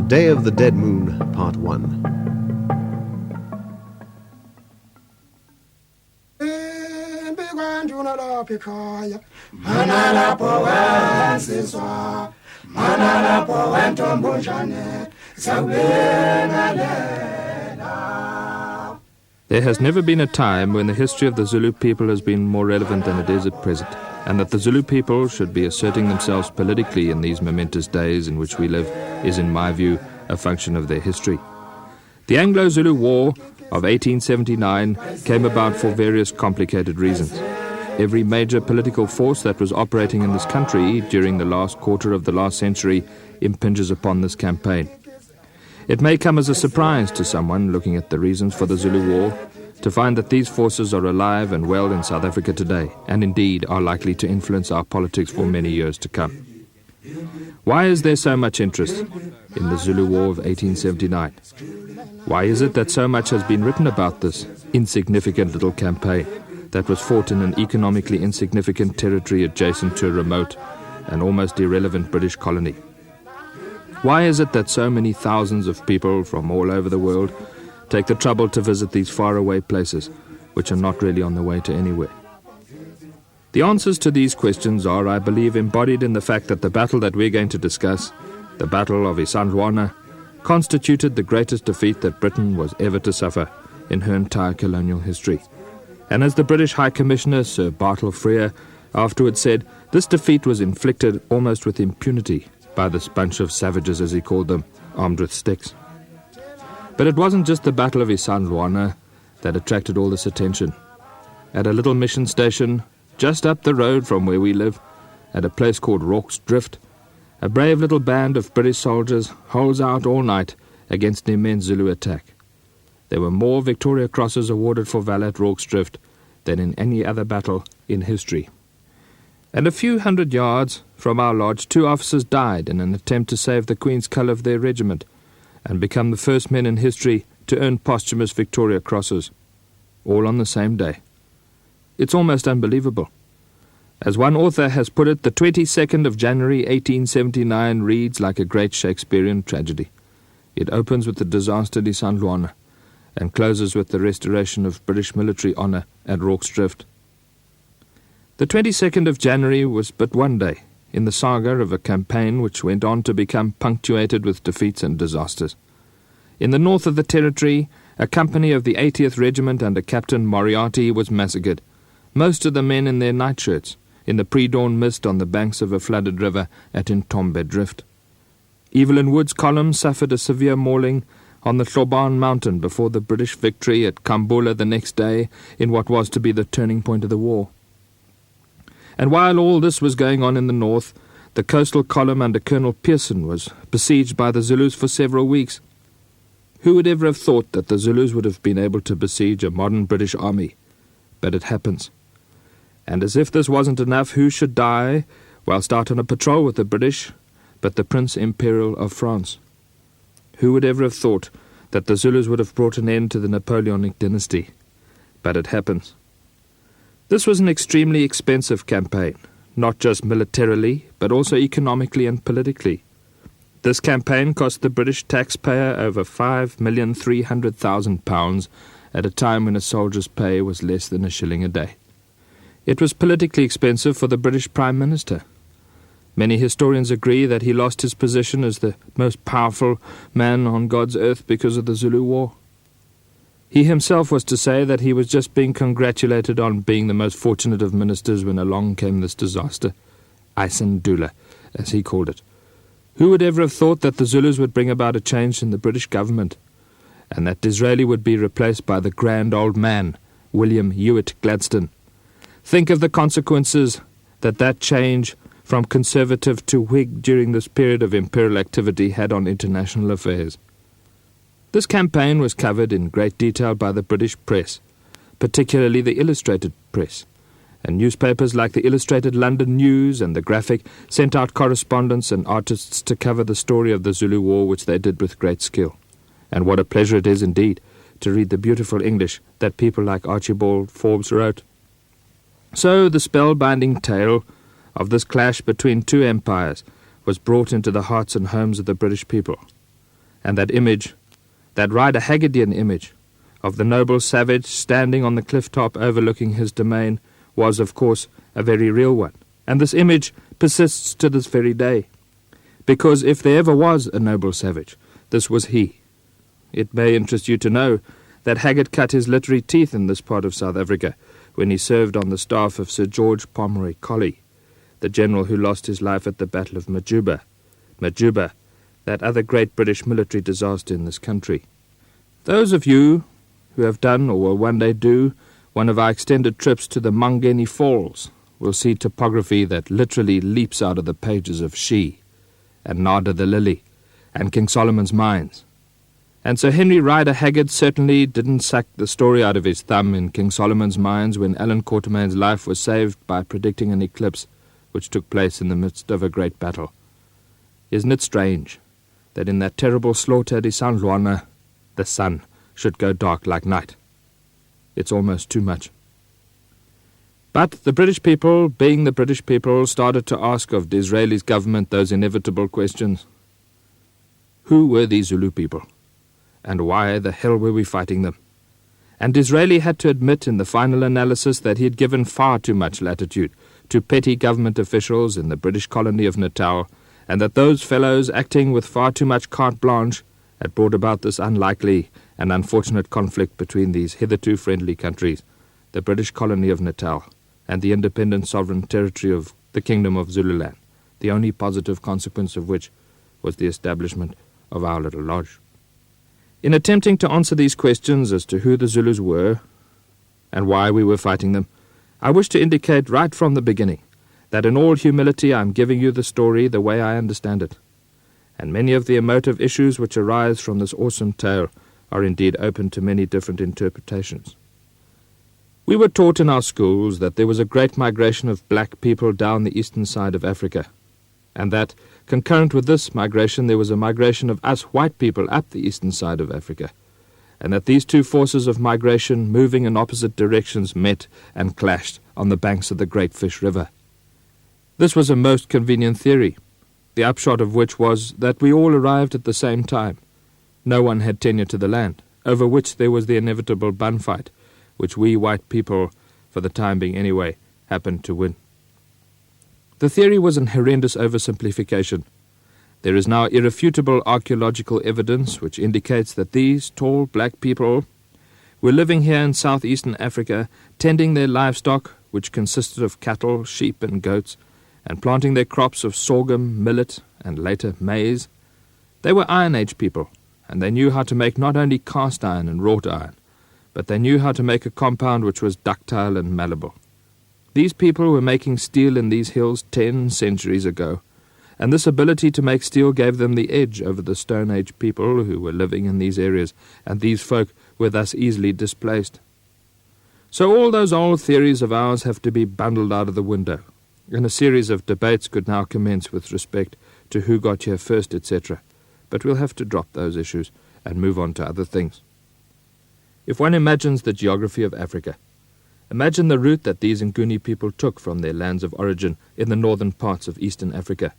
Day of the Dead Moon, Part 1. There has never been a time when the history of the Zulu people has been more relevant than it is at present, and that the Zulu people should be asserting themselves politically in these momentous days in which we live is, in my view, a function of their history. The Anglo-Zulu War of 1879 came about for various complicated reasons. Every major political force that was operating in this country during the last quarter of the last century impinges upon this campaign. It may come as a surprise to someone looking at the reasons for the Zulu War to find that these forces are alive and well in South Africa today, and indeed are likely to influence our politics for many years to come. Why is there so much interest in the Zulu War of 1879? Why is it that so much has been written about this insignificant little campaign that was fought in an economically insignificant territory adjacent to a remote and almost irrelevant British colony? Why is it that so many thousands of people from all over the world take the trouble to visit these faraway places, which are not really on the way to anywhere? The answers to these questions are, I believe, embodied in the fact that the battle that we're going to discuss, the Battle of Isandlwana, constituted the greatest defeat that Britain was ever to suffer in her entire colonial history. And as the British High Commissioner, Sir Bartle Frere, afterwards said, this defeat was inflicted almost with impunity by this bunch of savages, as he called them, armed with sticks. But it wasn't just the Battle of Isandlwana that attracted all this attention. At a little mission station just up the road from where we live, at a place called Rorke's Drift, a brave little band of British soldiers holds out all night against an immense Zulu attack. There were more Victoria Crosses awarded for valor at Rorke's Drift than in any other battle in history. And a few hundred yards from our lodge, 2 officers died in an attempt to save the Queen's colour of their regiment and become the first men in history to earn posthumous Victoria Crosses, all on the same day. It's almost unbelievable. As one author has put it, the 22nd of January 1879 reads like a great Shakespearean tragedy. It opens with the disaster at Isandlwana and closes with the restoration of British military honour at Rorke's Drift. The 22nd of January was but one day in the saga of a campaign which went on to become punctuated with defeats and disasters. In the north of the territory, a company of the 80th Regiment under Captain Moriarty was massacred, most of the men in their nightshirts, in the pre-dawn mist on the banks of a flooded river at Intombe Drift. Evelyn Wood's column suffered a severe mauling on the Sloban Mountain before the British victory at Kambula the next day in what was to be the turning point of the war. And while all this was going on in the north, the coastal column under Colonel Pearson was besieged by the Zulus for several weeks. Who would ever have thought that the Zulus would have been able to besiege a modern British army? But it happens. And as if this wasn't enough, who should die whilst out on a patrol with the British but the Prince Imperial of France? Who would ever have thought that the Zulus would have brought an end to the Napoleonic dynasty? But it happens. This was an extremely expensive campaign, not just militarily, but also economically and politically. This campaign cost the British taxpayer over £5,300,000 at a time when a soldier's pay was less than a shilling a day. It was politically expensive for the British Prime Minister. Many historians agree that he lost his position as the most powerful man on God's earth because of the Zulu War. He himself was to say that he was just being congratulated on being the most fortunate of ministers when along came this disaster, Isandlwana, as he called it. Who would ever have thought that the Zulus would bring about a change in the British government, and that Disraeli would be replaced by the grand old man, William Ewart Gladstone? Think of the consequences that change from Conservative to Whig during this period of imperial activity had on international affairs. This campaign was covered in great detail by the British press, particularly the illustrated press, and newspapers like the Illustrated London News and the Graphic sent out correspondents and artists to cover the story of the Zulu War, which they did with great skill. And what a pleasure it is indeed to read the beautiful English that people like Archibald Forbes wrote. So the spellbinding tale of this clash between two empires was brought into the hearts and homes of the British people. And that image, that Rider Haggardian image, of the noble savage standing on the cliff top overlooking his domain, was, of course, a very real one. And this image persists to this very day. Because if there ever was a noble savage, this was he. It may interest you to know that Haggard cut his literary teeth in this part of South Africa when he served on the staff of Sir George Pomeroy Colley, the general who lost his life at the Battle of Majuba. Majuba, that other great British military disaster in this country. Those of you who have done or will one day do one of our extended trips to the Mangeni Falls will see topography that literally leaps out of the pages of She, and Nada the Lily, and King Solomon's Mines. And Sir Henry Rider Haggard certainly didn't suck the story out of his thumb in King Solomon's Mines when Allan Quatermain's life was saved by predicting an eclipse which took place in the midst of a great battle. Isn't it strange that in that terrible slaughter at Isandlwana, the sun should go dark like night? It's almost too much. But the British people, being the British people, started to ask of Disraeli's government those inevitable questions. Who were these Zulu people? And why the hell were we fighting them? And Disraeli had to admit in the final analysis that he had given far too much latitude to petty government officials in the British colony of Natal, and that those fellows, acting with far too much carte blanche, had brought about this unlikely and unfortunate conflict between these hitherto friendly countries, the British colony of Natal and the independent sovereign territory of the Kingdom of Zululand, the only positive consequence of which was the establishment of our little lodge. In attempting to answer these questions as to who the Zulus were and why we were fighting them, I wish to indicate right from the beginning that in all humility I am giving you the story the way I understand it, and many of the emotive issues which arise from this awesome tale are indeed open to many different interpretations. We were taught in our schools that there was a great migration of black people down the eastern side of Africa, and that, concurrent with this migration, there was a migration of us white people up the eastern side of Africa, and that these two forces of migration, moving in opposite directions, met and clashed on the banks of the Great Fish River. This was a most convenient theory, the upshot of which was that we all arrived at the same time. No one had tenure to the land, over which there was the inevitable bun fight, which we white people, for the time being anyway, happened to win. The theory was an horrendous oversimplification. There is now irrefutable archaeological evidence which indicates that these tall black people were living here in southeastern Africa, tending their livestock, which consisted of cattle, sheep and goats, and planting their crops of sorghum, millet, and later maize. They were Iron Age people, and they knew how to make not only cast iron and wrought iron, but they knew how to make a compound which was ductile and malleable. These people were making steel in these hills 10 centuries ago, and this ability to make steel gave them the edge over the Stone Age people who were living in these areas, and these folk were thus easily displaced. So all those old theories of ours have to be bundled out of the window, and a series of debates could now commence with respect to who got here first, etc. But we'll have to drop those issues and move on to other things. If one imagines the geography of Africa, imagine the route that these Nguni people took from their lands of origin in the northern parts of eastern Africa.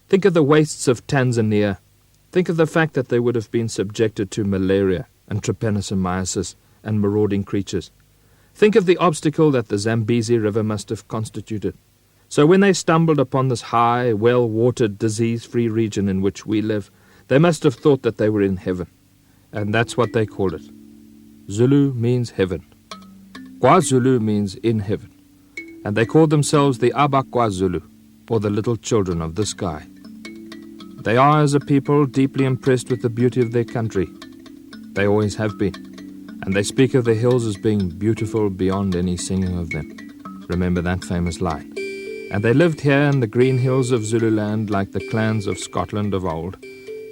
Think of the wastes of Tanzania. Think of the fact that they would have been subjected to malaria and trypanosomiasis and marauding creatures. Think of the obstacle that the Zambezi River must have constituted. So when they stumbled upon this high, well-watered, disease-free region in which we live, they must have thought that they were in heaven. And that's what they called it. Zulu means heaven. KwaZulu means in heaven. And they called themselves the AbaKwaZulu, or the little children of the sky. They are, as a people, deeply impressed with the beauty of their country. They always have been. And they speak of the hills as being beautiful beyond any singing of them. Remember that famous line. And they lived here in the green hills of Zululand like the clans of Scotland of old,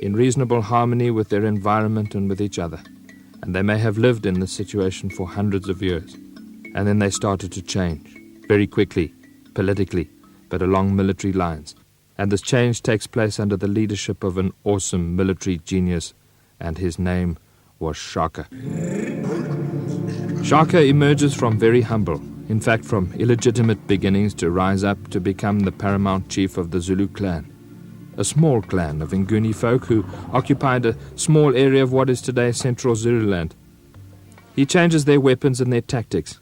in reasonable harmony with their environment and with each other. And they may have lived in this situation for hundreds of years. And then they started to change, very quickly, politically, but along military lines. And this change takes place under the leadership of an awesome military genius, and his name was Shaka. Shaka emerges from very humble, in fact from illegitimate beginnings to rise up to become the paramount chief of the Zulu clan. a small clan of Nguni folk who occupied a small area of what is today central Zululand. He changes their weapons and their tactics.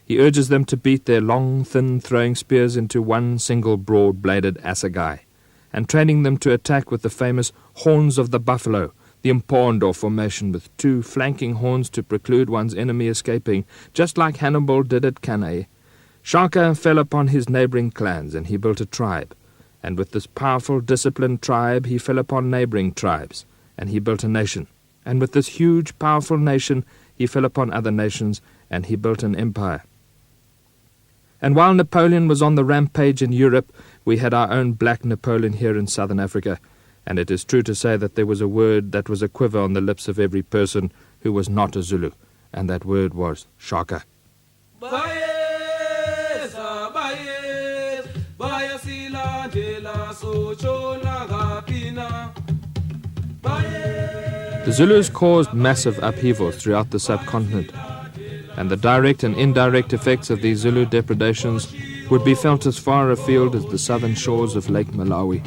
He urges them to beat their long, thin throwing spears into one single broad-bladed assegai, and training them to attack with the famous horns of the buffalo, the impondo formation with two flanking horns to preclude one's enemy escaping, just like Hannibal did at Cannae. Shaka fell upon his neighbouring clans, and he built a tribe. And with this powerful, disciplined tribe, he fell upon neighbouring tribes, and he built a nation. And with this huge, powerful nation, he fell upon other nations, and he built an empire. And while Napoleon was on the rampage in Europe, we had our own black Napoleon here in southern Africa, and it is true to say that there was a word that was a quiver on the lips of every person who was not a Zulu, and that word was Shaka. The Zulus caused massive upheavals throughout the subcontinent, and the direct and indirect effects of these Zulu depredations would be felt as far afield as the southern shores of Lake Malawi,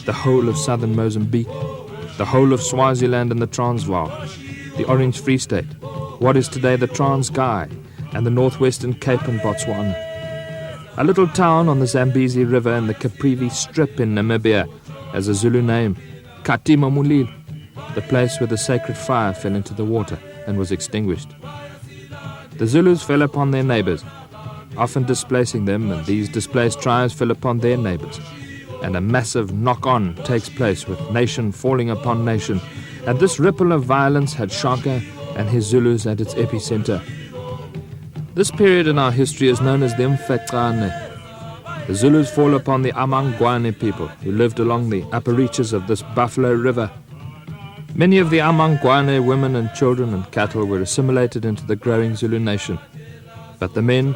the whole of southern Mozambique, the whole of Swaziland and the Transvaal, the Orange Free State, what is today the Transkei, and the northwestern Cape and Botswana. A little town on the Zambezi River and the Caprivi Strip in Namibia has a Zulu name, Katima Mulilo, the place where the sacred fire fell into the water and was extinguished. The Zulus fell upon their neighbours, often displacing them, and these displaced tribes fell upon their neighbours. And a massive knock-on takes place with nation falling upon nation, and this ripple of violence had Shaka and his Zulus at its epicenter. This period in our history is known as the Mfecane. The Zulus fall upon the Amangwane people who lived along the upper reaches of this Buffalo River. Many of the Amangwane women and children and cattle were assimilated into the growing Zulu nation. But the men,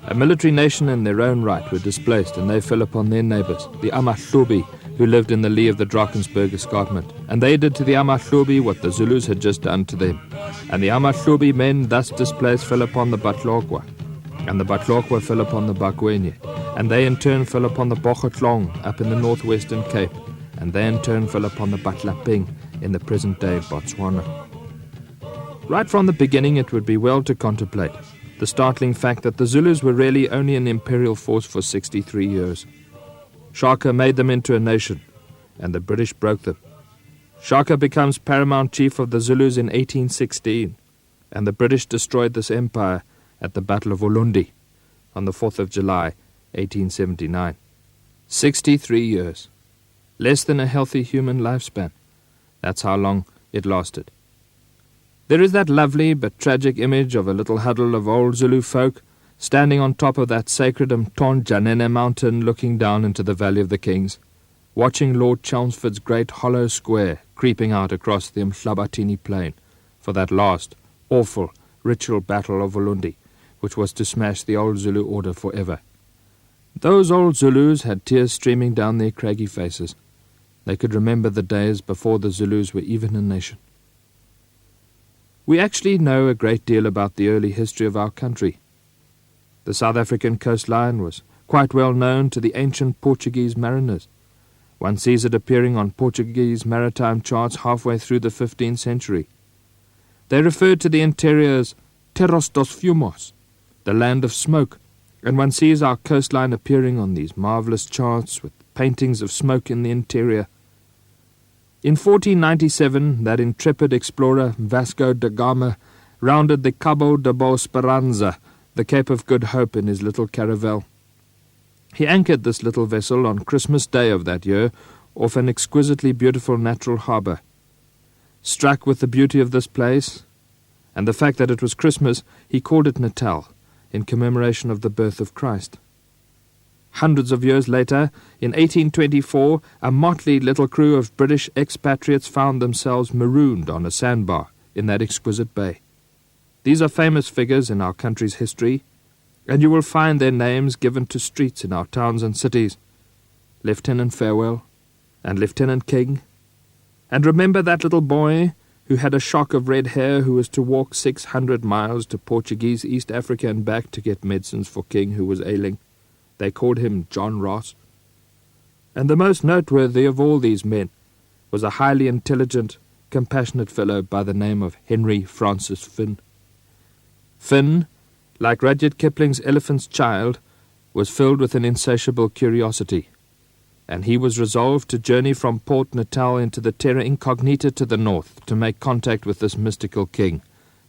a military nation in their own right, were displaced, and they fell upon their neighbours, the Amahlubi, who lived in the lee of the Drakensberg escarpment. And they did to the Amahlubi what the Zulus had just done to them. And the Amahlubi men, thus displaced, fell upon the Batlokwa. And the Batlokwa fell upon the Bakwenye. And they in turn fell upon the Bogotlong up in the northwestern Cape. And they in turn fell upon the Batlaping in the present-day Botswana. Right from the beginning, it would be well to contemplate the startling fact that the Zulus were really only an imperial force for 63 years. Shaka made them into a nation, and the British broke them. Shaka becomes paramount chief of the Zulus in 1816, and the British destroyed this empire at the Battle of Ulundi on the 4th of July, 1879. 63 years. Less than a healthy human lifespan. That's how long it lasted. There is that lovely but tragic image of a little huddle of old Zulu folk standing on top of that sacred Mtonjanene mountain looking down into the Valley of the Kings, watching Lord Chelmsford's great hollow square creeping out across the Mhlabatini plain for that last, awful, ritual battle of Ulundi, which was to smash the old Zulu order forever. Those old Zulus had tears streaming down their craggy faces. They could remember the days before the Zulus were even a nation. We actually know a great deal about the early history of our country. The South African coastline was quite well known to the ancient Portuguese mariners. One sees it appearing on Portuguese maritime charts halfway through the 15th century. They referred to the interior as Terros dos Fumos, the land of smoke, and one sees our coastline appearing on these marvellous charts with paintings of smoke in the interior. In 1497, that intrepid explorer Vasco da Gama rounded the Cabo de Boa Esperanza, the Cape of Good Hope, in his little caravel. He anchored this little vessel on Christmas Day of that year off an exquisitely beautiful natural harbour. Struck with the beauty of this place, and the fact that it was Christmas, he called it Natal, in commemoration of the birth of Christ. Hundreds of years later, in 1824, a motley little crew of British expatriates found themselves marooned on a sandbar in that exquisite bay. These are famous figures in our country's history, and you will find their names given to streets in our towns and cities. Lieutenant Farewell and Lieutenant King. And remember that little boy who had a shock of red hair who was to walk 600 miles to Portuguese East Africa and back to get medicines for King who was ailing. They called him John Ross. And the most noteworthy of all these men was a highly intelligent, compassionate fellow by the name of Henry Francis Finn. Finn, like Rudyard Kipling's Elephant's Child, was filled with an insatiable curiosity, and he was resolved to journey from Port Natal into the terra incognita to the north to make contact with this mystical king,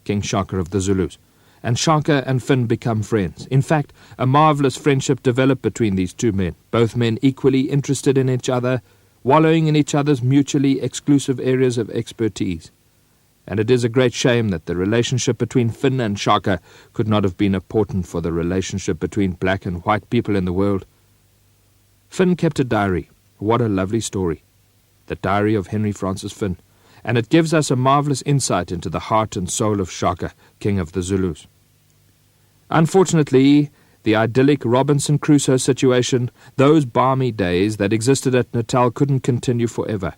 King Shaka of the Zulus. And Shaka and Finn become friends. In fact, a marvelous friendship developed between these two men, both men equally interested in each other, wallowing in each other's mutually exclusive areas of expertise. And it is a great shame that the relationship between Finn and Shaka could not have been important for the relationship between black and white people in the world. Finn kept a diary. What a lovely story. The diary of Henry Francis Finn. And it gives us a marvelous insight into the heart and soul of Shaka, king of the Zulus. Unfortunately, the idyllic Robinson Crusoe situation, those balmy days that existed at Natal, couldn't continue forever,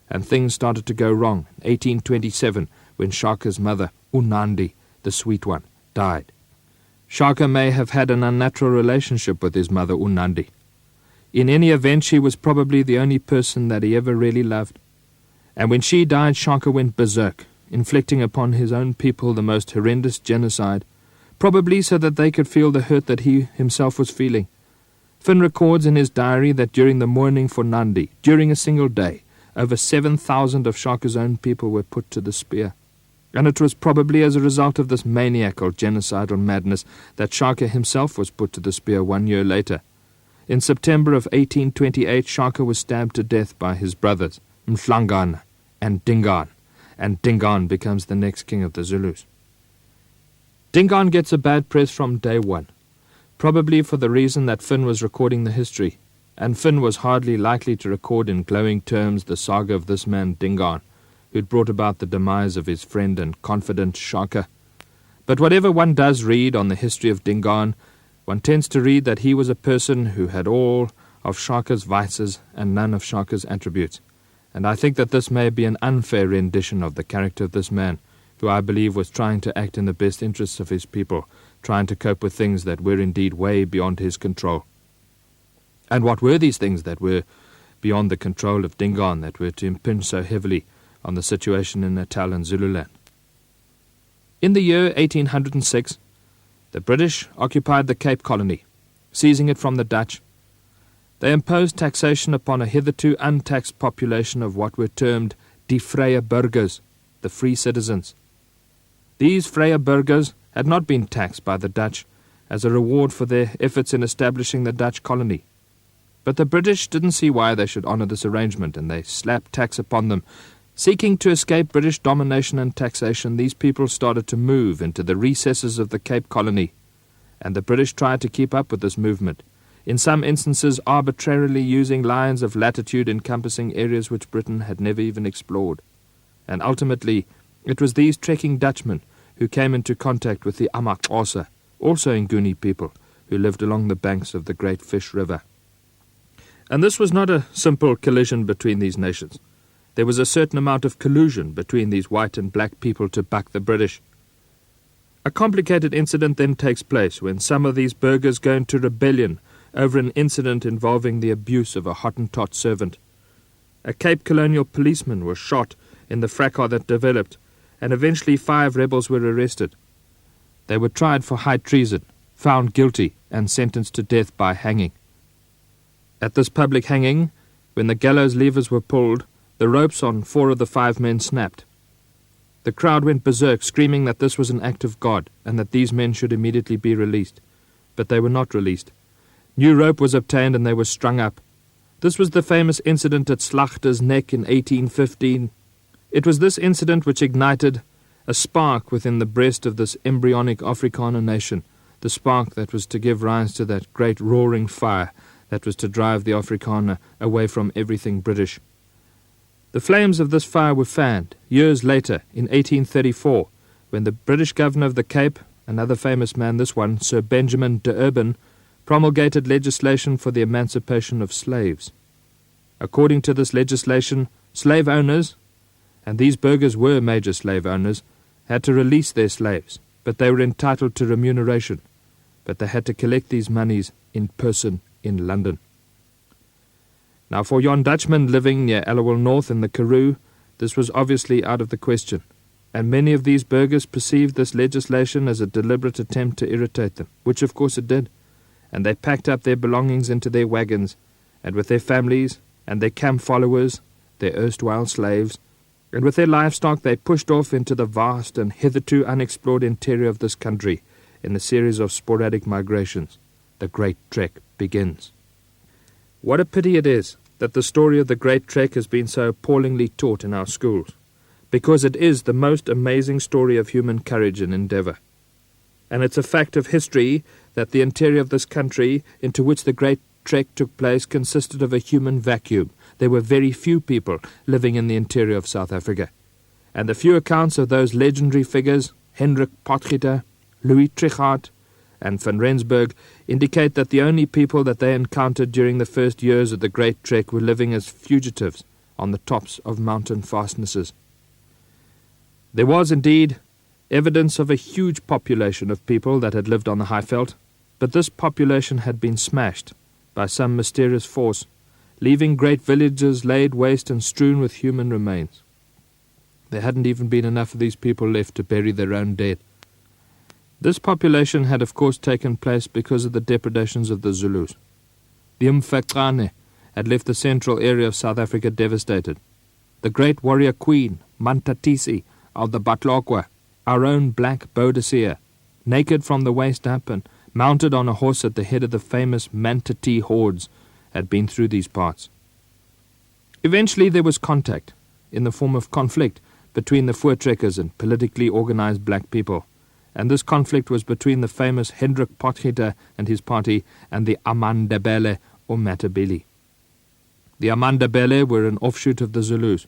and things started to go wrong in 1827 when Shaka's mother, Unandi, the sweet one, died. Shaka may have had an unnatural relationship with his mother, Unandi. In any event, she was probably the only person that he ever really loved. And when she died, Shaka went berserk, inflicting upon his own people the most horrendous genocide, probably so that they could feel the hurt that he himself was feeling. Finn records in his diary that during the mourning for Nandi, during a single day, over 7,000 of Shaka's own people were put to the spear. And it was probably as a result of this maniacal genocidal madness that Shaka himself was put to the spear 1 year later. In September of 1828, Shaka was stabbed to death by his brothers, Mhlangana and Dingaan becomes the next king of the Zulus. Dingaan gets a bad press from day one, probably for the reason that Finn was recording the history, and Finn was hardly likely to record in glowing terms the saga of this man Dingaan, who'd brought about the demise of his friend and confidant Shaka. But whatever one does read on the history of Dingaan, one tends to read that he was a person who had all of Shaka's vices and none of Shaka's attributes. And I think that this may be an unfair rendition of the character of this man, who I believe was trying to act in the best interests of his people, trying to cope with things that were indeed way beyond his control. And what were these things that were beyond the control of Dingaan, that were to impinge so heavily on the situation in Natal and Zululand? In the year 1806, the British occupied the Cape Colony, seizing it from the Dutch. They imposed taxation upon a hitherto untaxed population of what were termed die vrye burgers, the free citizens. These vrye burgers had not been taxed by the Dutch as a reward for their efforts in establishing the Dutch colony. But the British didn't see why they should honour this arrangement, and they slapped tax upon them. Seeking to escape British domination and taxation, these people started to move into the recesses of the Cape Colony, and the British tried to keep up with this movement, in some instances arbitrarily using lines of latitude encompassing areas which Britain had never even explored. And ultimately, it was these trekking Dutchmen who came into contact with the amaXhosa, also Nguni people, who lived along the banks of the Great Fish River. And this was not a simple collision between these nations. There was a certain amount of collusion between these white and black people to buck the British. A complicated incident then takes place when some of these burghers go into rebellion over an incident involving the abuse of a Hottentot servant. A Cape colonial policeman was shot in the fracas that developed, and eventually 5 rebels were arrested. They were tried for high treason, found guilty, and sentenced to death by hanging. At this public hanging, when the gallows levers were pulled, the ropes on 4 of the 5 men snapped. The crowd went berserk, screaming that this was an act of God, and that these men should immediately be released. But they were not released. New rope was obtained and they were strung up. This was the famous incident at Slagter's Neck in 1815. It was this incident which ignited a spark within the breast of this embryonic Afrikaner nation, the spark that was to give rise to that great roaring fire that was to drive the Afrikaner away from everything British. The flames of this fire were fanned years later, in 1834, when the British governor of the Cape, another famous man, this one, Sir Benjamin de Urban, promulgated legislation for the emancipation of slaves. According to this legislation, slave owners, and these burghers were major slave owners, had to release their slaves, but they were entitled to remuneration, but they had to collect these monies in person in London. Now for yon Dutchman living near Allowal North in the Karoo, this was obviously out of the question, and many of these burghers perceived this legislation as a deliberate attempt to irritate them, which of course it did, and they packed up their belongings into their wagons, and with their families and their camp followers, their erstwhile slaves, and with their livestock they pushed off into the vast and hitherto unexplored interior of this country in a series of sporadic migrations. The Great Trek begins. What a pity it is that the story of the Great Trek has been so appallingly taught in our schools, because it is the most amazing story of human courage and endeavour. And it's a fact of history that the interior of this country into which the Great Trek took place consisted of a human vacuum. There were very few people living in the interior of South Africa. And the few accounts of those legendary figures, Hendrik Potgieter, Louis Trichardt, and van Rensburg, indicate that the only people that they encountered during the first years of the Great Trek were living as fugitives on the tops of mountain fastnesses. There was, indeed, evidence of a huge population of people that had lived on the Highveld, but this population had been smashed by some mysterious force, leaving great villages laid waste and strewn with human remains. There hadn't even been enough of these people left to bury their own dead. This population had of course taken place because of the depredations of the Zulus. The Mfecane had left the central area of South Africa devastated. The great warrior queen, Mantatisi of the Batlokwa, our own black Boadicea, naked from the waist up and mounted on a horse at the head of the famous Mantatee hordes, had been through these parts. Eventually there was contact, in the form of conflict, between the Voortrekkers and politically organized black people, and this conflict was between the famous Hendrik Potgieter and his party and the Amandebele or Matabele. The Amandebele were an offshoot of the Zulus.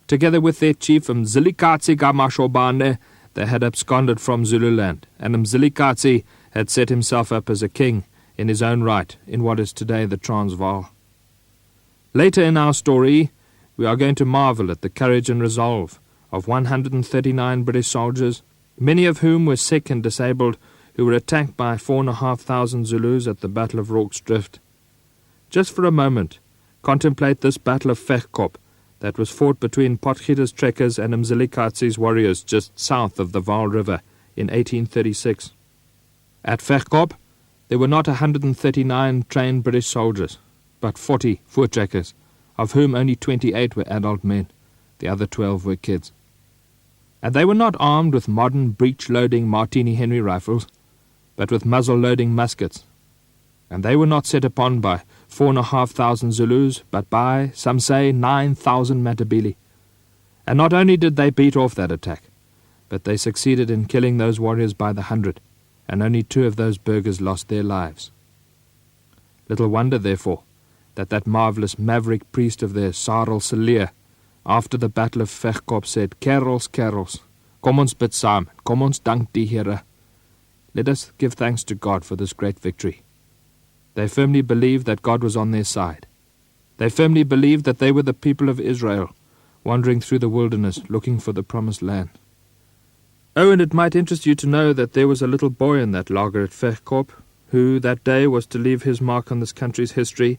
Together with their chief Mzilikatsi Gamashobane, they had absconded from Zululand, and Mzilikatsi had set himself up as a king in his own right in what is today the Transvaal. Later in our story, we are going to marvel at the courage and resolve of 139 British soldiers, many of whom were sick and disabled, who were attacked by 4,500 Zulus at the Battle of Rorke's Drift. Just for a moment, contemplate this Battle of Vegkop that was fought between Potgieter's trekkers and Mzilikatsi's warriors just south of the Vaal River in 1836. At Vegkop, there were not 139 trained British soldiers, but 40 Voortrekkers, of whom only 28 were adult men. The other 12 were kids. And they were not armed with modern breech-loading Martini Henry rifles, but with muzzle-loading muskets. And they were not set upon by 4,500 Zulus, but by, some say, 9,000 Matabele. And not only did they beat off that attack, but they succeeded in killing those warriors by the 100, and only 2 of those burghers lost their lives. Little wonder, therefore, that marvellous maverick priest of theirs, Sarel Selir, after the Battle of Vegkop said, "Kerels, kerels, kom ons bid saam, kom ons dank die Here." Let us give thanks to God for this great victory. They firmly believed that God was on their side. They firmly believed that they were the people of Israel, wandering through the wilderness, looking for the promised land. Oh, and it might interest you to know that there was a little boy in that lager at Vegkop, who that day was to leave his mark on this country's history,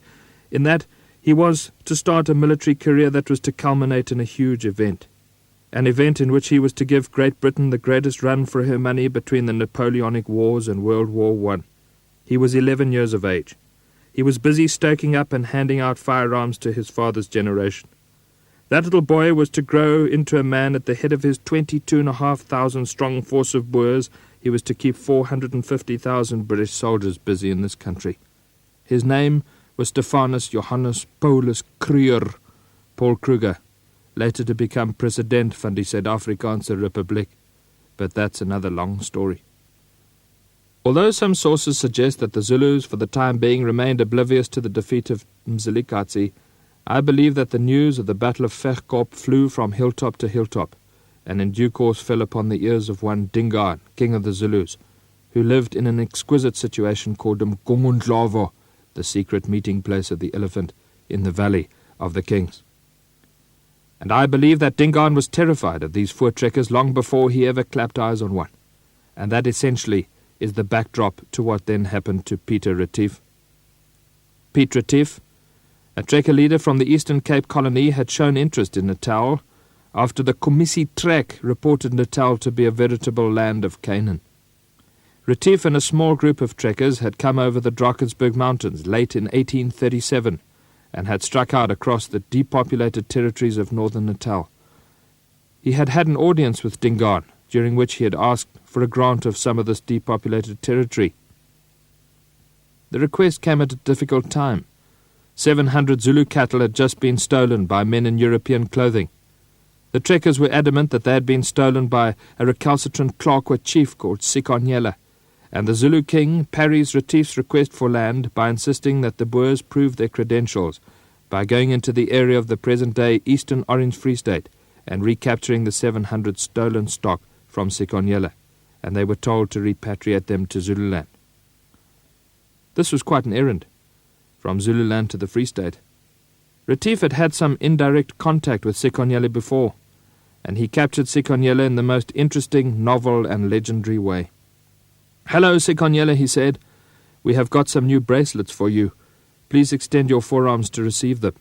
in that he was to start a military career that was to culminate in a huge event. An event in which he was to give Great Britain the greatest run for her money between the Napoleonic Wars and World War I. He was 11 years of age. He was busy stoking up and handing out firearms to his father's generation. That little boy was to grow into a man at the head of his 22,500 strong force of Boers. He was to keep 450,000 British soldiers busy in this country. His name was Stephanus Johannes Paulus Kruger, Paul Kruger, later to become president van die Suid-Afrikaanse Republiek. But that's another long story. Although some sources suggest that the Zulus for the time being remained oblivious to the defeat of Mzilikatsi, I believe that the news of the Battle of Vegkop flew from hilltop to hilltop, and in due course fell upon the ears of one Dingaan, king of the Zulus, who lived in an exquisite situation called Mgungundlovo, the secret meeting place of the elephant in the Valley of the Kings. And I believe that Dingaan was terrified of these Voortrekkers long before he ever clapped eyes on one, and that essentially is the backdrop to what then happened to Pieter Retief. Piet Retief, A trekker leader from the Eastern Cape Colony had shown interest in Natal after the Commissie Trek reported Natal to be a veritable land of Canaan. Retief and a small group of trekkers had come over the Drakensberg Mountains late in 1837 and had struck out across the depopulated territories of northern Natal. He had had an audience with Dingaan, during which he had asked for a grant of some of this depopulated territory. The request came at a difficult time. 700 Zulu cattle had just been stolen by men in European clothing. The trekkers were adamant that they had been stolen by a recalcitrant Tlokwa chief called Sikonyela, and the Zulu king parries Retief's request for land by insisting that the Boers prove their credentials by going into the area of the present-day Eastern Orange Free State and recapturing the 700 stolen stock from Sikonyela, and they were told to repatriate them to Zululand. This was quite an errand, from Zululand to the Free State. Retief had had some indirect contact with Sikonyela before, and he captured Sikonyela in the most interesting, novel, and legendary way. "Hello, Sikonyela," he said. "We have got some new bracelets for you. Please extend your forearms to receive them."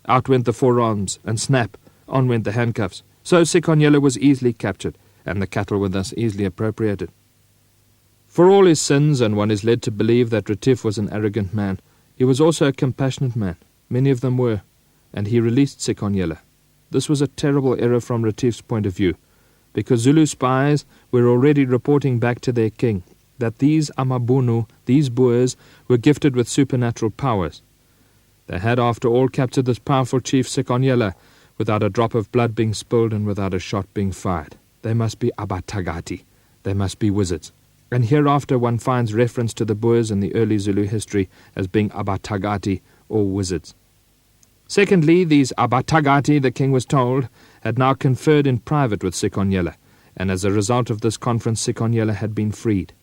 Out went the forearms, and snap, on went the handcuffs. So Sikonyela was easily captured, and the cattle were thus easily appropriated. For all his sins, and one is led to believe that Retief was an arrogant man, he was also a compassionate man. Many of them were, and he released Sikonyela. This was a terrible error from Retief's point of view, because Zulu spies were already reporting back to their king that these Amabunu, these Boers, were gifted with supernatural powers. They had, after all, captured this powerful chief Sikonyela without a drop of blood being spilled and without a shot being fired. They must be Abatagati. They must be wizards. And hereafter one finds reference to the Boers in the early Zulu history as being Abatagati, or wizards. Secondly, these Abatagati, the king was told, had now conferred in private with Sikonyela, and as a result of this conference Sikonyela had been freed.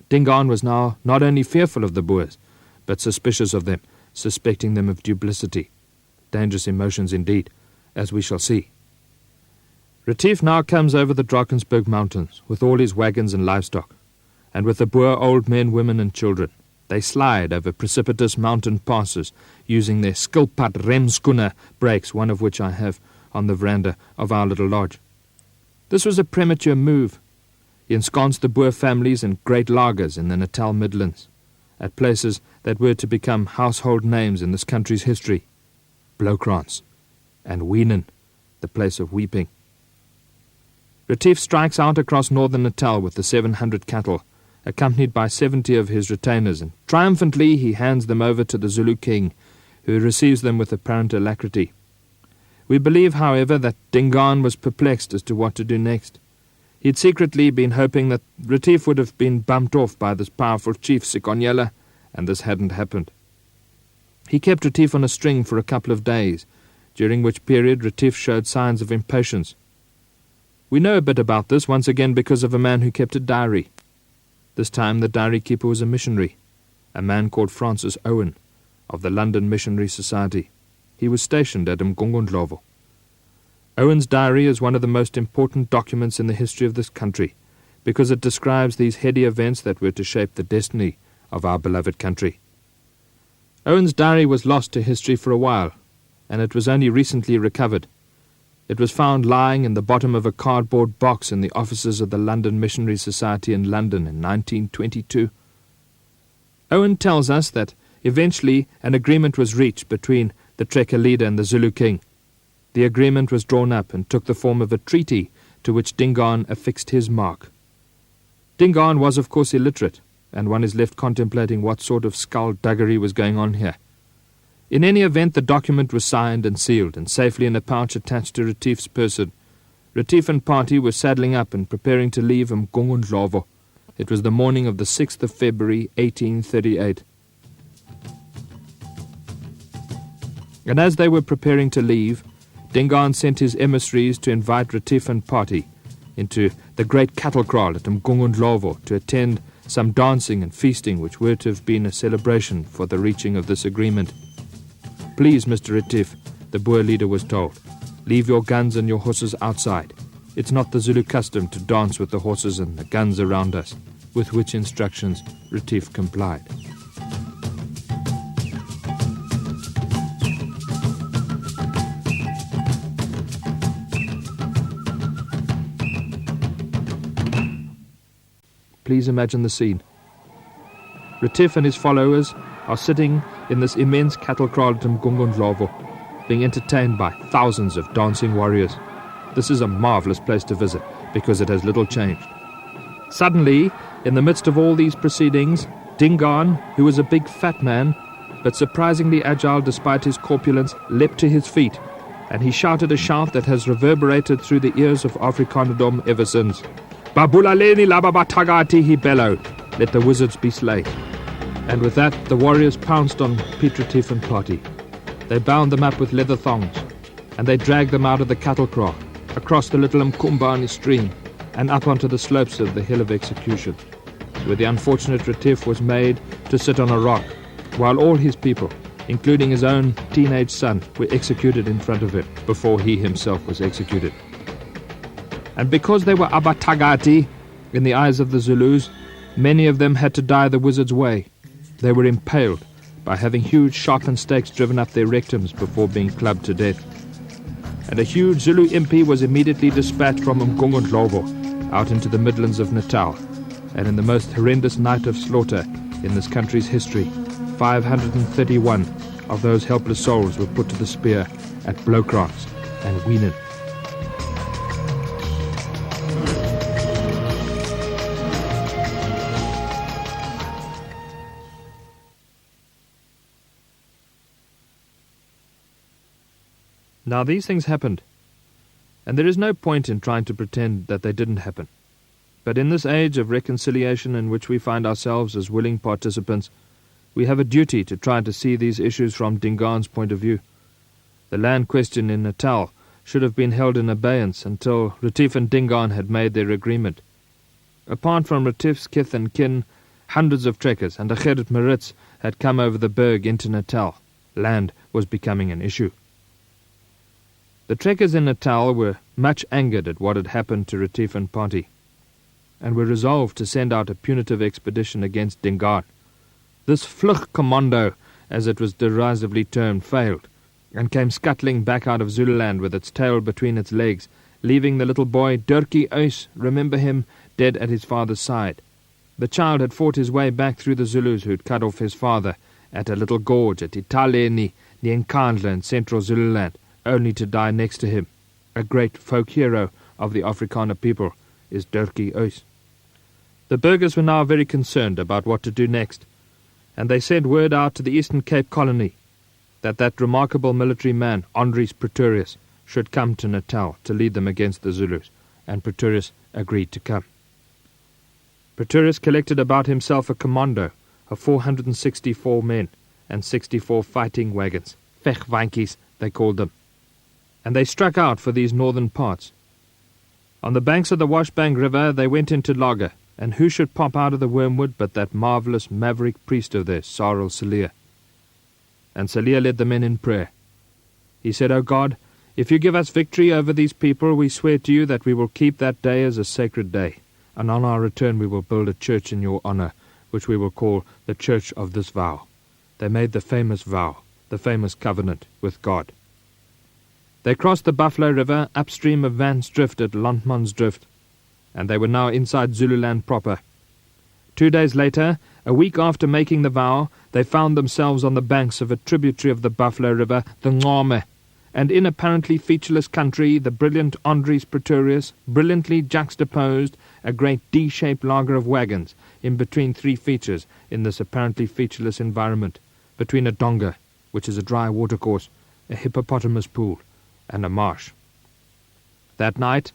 Dingaan was now not only fearful of the Boers, but suspicious of them, suspecting them of duplicity. Dangerous emotions indeed, as we shall see. Retief now comes over the Drakensberg Mountains with all his wagons and livestock, and with the Boer old men, women and children. They slide over precipitous mountain passes using their skilpad remschooner brakes, one of which I have on the veranda of our little lodge. This was a premature move. He ensconced the Boer families in great lagers in the Natal Midlands, at places that were to become household names in this country's history: Blokrans and Weenen, the place of weeping. Retief strikes out across northern Natal with the 700 cattle, accompanied by 70 of his retainers, and triumphantly he hands them over to the Zulu king, who receives them with apparent alacrity. We believe, however, that Dingaan was perplexed as to what to do next. He had secretly been hoping that Retief would have been bumped off by this powerful chief Sikonyela, and this hadn't happened. He kept Retief on a string for a couple of days, during which period Retief showed signs of impatience. We know a bit about this once again because of a man who kept a diary. This time the diary keeper was a missionary, a man called Francis Owen, of the London Missionary Society. He was stationed at Mgungundlovu. Owen's diary is one of the most important documents in the history of this country, because it describes these heady events that were to shape the destiny of our beloved country. Owen's diary was lost to history for a while, and it was only recently recovered. It was found lying in the bottom of a cardboard box in the offices of the London Missionary Society in London in 1922. Owen tells us that eventually an agreement was reached between the trekker leader and the Zulu king. The agreement was drawn up and took the form of a treaty to which Dingaan affixed his mark. Dingaan was of course illiterate, and one is left contemplating what sort of skullduggery was going on here. In any event, the document was signed and sealed, and safely in a pouch attached to Retief's person. Retief and party were saddling up and preparing to leave Mgungundlovu. It was the morning of the 6th of February, 1838. And as they were preparing to leave, Dingaan sent his emissaries to invite Retief and party into the great cattle kraal at Mgungundlovu to attend some dancing and feasting which were to have been a celebration for the reaching of this agreement. "Please, Mr. Retief," the Boer leader was told, "leave your guns and your horses outside. It's not the Zulu custom to dance with the horses and the guns around us," with which instructions Retief complied. please imagine the scene. Retief and his followers are sitting in this immense cattle kraal at Mgungundlovo, being entertained by thousands of dancing warriors. This is a marvelous place to visit because it has little changed. Suddenly, in the midst of all these proceedings, Dingaan, who was a big fat man, but surprisingly agile despite his corpulence, leapt to his feet, and he shouted a shout that has reverberated through the ears of Afrikanerdom ever since. "Babulaleni lababatagati," he bellowed, "let the wizards be slain." And with that, the warriors pounced on Piet Retief and party. They bound them up with leather thongs, and they dragged them out of the cattle kraal, across the little Mkumbani stream, and up onto the slopes of the hill of execution, where the unfortunate Retief was made to sit on a rock, while all his people, including his own teenage son, were executed in front of him before he himself was executed. And because they were abatagati in the eyes of the Zulus, many of them had to die the wizard's way. They were impaled by having huge sharpened stakes driven up their rectums before being clubbed to death. And a huge Zulu impi was immediately dispatched from Mgungundlovo out into the Midlands of Natal, and in the most horrendous night of slaughter in this country's history, 531 of those helpless souls were put to the spear at Blokrans and Wienen. Now these things happened, and there is no point in trying to pretend that they didn't happen. But in this age of reconciliation in which we find ourselves as willing participants, we have a duty to try to see these issues from Dingaan's point of view. The land question in Natal should have been held in abeyance until Retief and Dingaan had made their agreement. Apart from Retief's kith and kin, hundreds of trekkers and a Gerrit Maritz had come over the berg into Natal. Land was becoming an issue. The trekkers in Natal were much angered at what had happened to Retief and party, and were resolved to send out a punitive expedition against Dingaan. This vlug commando, as it was derisively termed, failed, and came scuttling back out of Zululand with its tail between its legs, leaving the little boy, Dirkie Uys, remember him, dead at his father's side. The child had fought his way back through the Zulus who'd cut off his father at a little gorge at Italeni, near Nkandla in central Zululand, only to die next to him. A great folk hero of the Afrikaner people is Dirkie Uys. The burghers were now very concerned about what to do next, and they sent word out to the Eastern Cape Colony that remarkable military man, Andries Pretorius, should come to Natal to lead them against the Zulus, and Pretorius agreed to come. Pretorius collected about himself a commando of 464 men and 64 fighting wagons, vegwaantjies they called them, and they struck out for these northern parts. On the banks of the Washbang River they went into lager, and who should pop out of the wormwood but that marvellous maverick priest of theirs, Sarel Salia. And Salia led the men in prayer. He said, "O God, if you give us victory over these people, we swear to you that we will keep that day as a sacred day, and on our return we will build a church in your honour, which we will call the Church of this Vow." They made the famous vow, the famous covenant with God. They crossed the Buffalo River upstream of Van's Drift at Landmansdrift, and they were now inside Zululand proper. 2 days later, a week after making the vow, they found themselves on the banks of a tributary of the Buffalo River, the Ngome, and in apparently featureless country, the brilliant Andries Pretorius brilliantly juxtaposed a great D-shaped lager of wagons in between three features in this apparently featureless environment, between a donga, which is a dry watercourse, a hippopotamus pool, and a marsh. That night,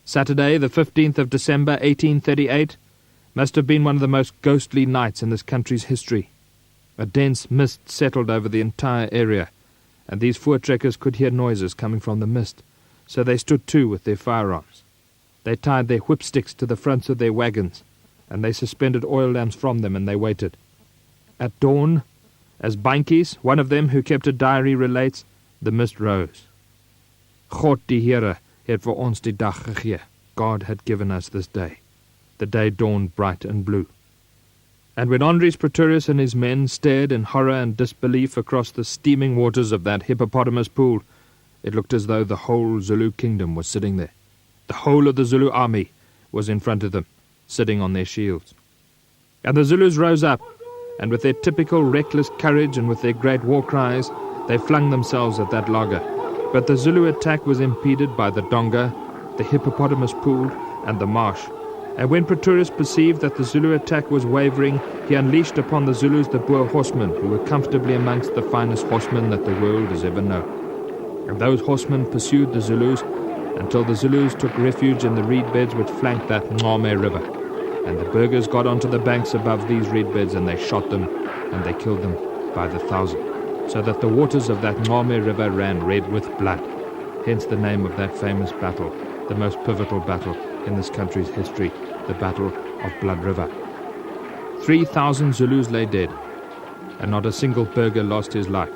Saturday, the 15th of December, 1838, must have been one of the most ghostly nights in this country's history. A dense mist settled over the entire area, and these voortrekkers could hear noises coming from the mist, so they stood to with their firearms. They tied their whipsticks to the fronts of their wagons, and they suspended oil lamps from them, and they waited. At dawn, as Baantjies, one of them who kept a diary, relates, the mist rose. God die Here het vir ons die dag gegee. God had given us this day. The day dawned bright and blue. And when Andries Pretorius and his men stared in horror and disbelief across the steaming waters of that hippopotamus pool, it looked as though the whole Zulu kingdom was sitting there. The whole of the Zulu army was in front of them, sitting on their shields. And the Zulus rose up, and with their typical reckless courage and with their great war cries, they flung themselves at that laager. But the Zulu attack was impeded by the donga, the hippopotamus pool, and the marsh. And when Pretorius perceived that the Zulu attack was wavering, he unleashed upon the Zulus the Boer horsemen, who were comfortably amongst the finest horsemen that the world has ever known. And those horsemen pursued the Zulus until the Zulus took refuge in the reed beds which flanked that Ngome River. And the Burghers got onto the banks above these reed beds, and they shot them, and they killed them by the thousand, so that the waters of that Ngome River ran red with blood. Hence the name of that famous battle, the most pivotal battle in this country's history, the Battle of Blood River. 3,000 Zulus lay dead, and not a single Burgher lost his life.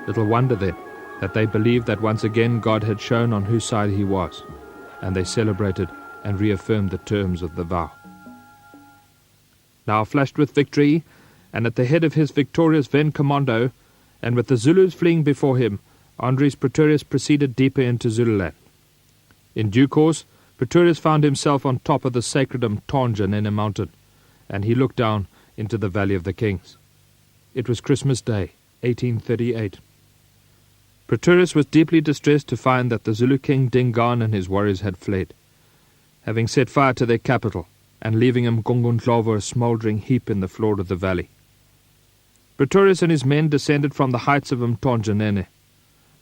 Little wonder then that they believed that once again God had shown on whose side he was, and they celebrated and reaffirmed the terms of the vow. Now flushed with victory, and at the head of his victorious Ven commando, and with the Zulus fleeing before him, Andries Pretorius proceeded deeper into Zululand. In due course, Pretorius found himself on top of the sacred Mtonja mountain, and he looked down into the Valley of the Kings. It was Christmas Day, 1838. Pretorius was deeply distressed to find that the Zulu king Dingaan and his warriors had fled, having set fire to their capital, and leaving Mgongonhlovo a smouldering heap in the floor of the valley. Pretorius and his men descended from the heights of Mtonja.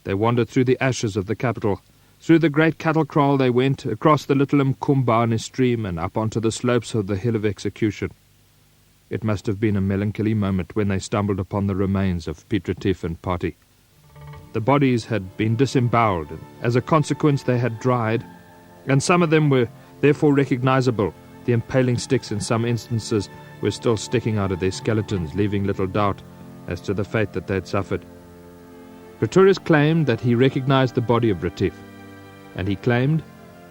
They wandered through the ashes of the capital. Through the great cattle kraal they went, across the little Mkumbane stream, and up onto the slopes of the Hill of Execution. It must have been a melancholy moment when they stumbled upon the remains of Piet Retief and party. The bodies had been disemboweled, and as a consequence they had dried, and some of them were therefore recognizable. The impaling sticks in some instances were still sticking out of their skeletons, leaving little doubt as to the fate that they had suffered. Pretorius claimed that he recognized the body of Retief, and he claimed,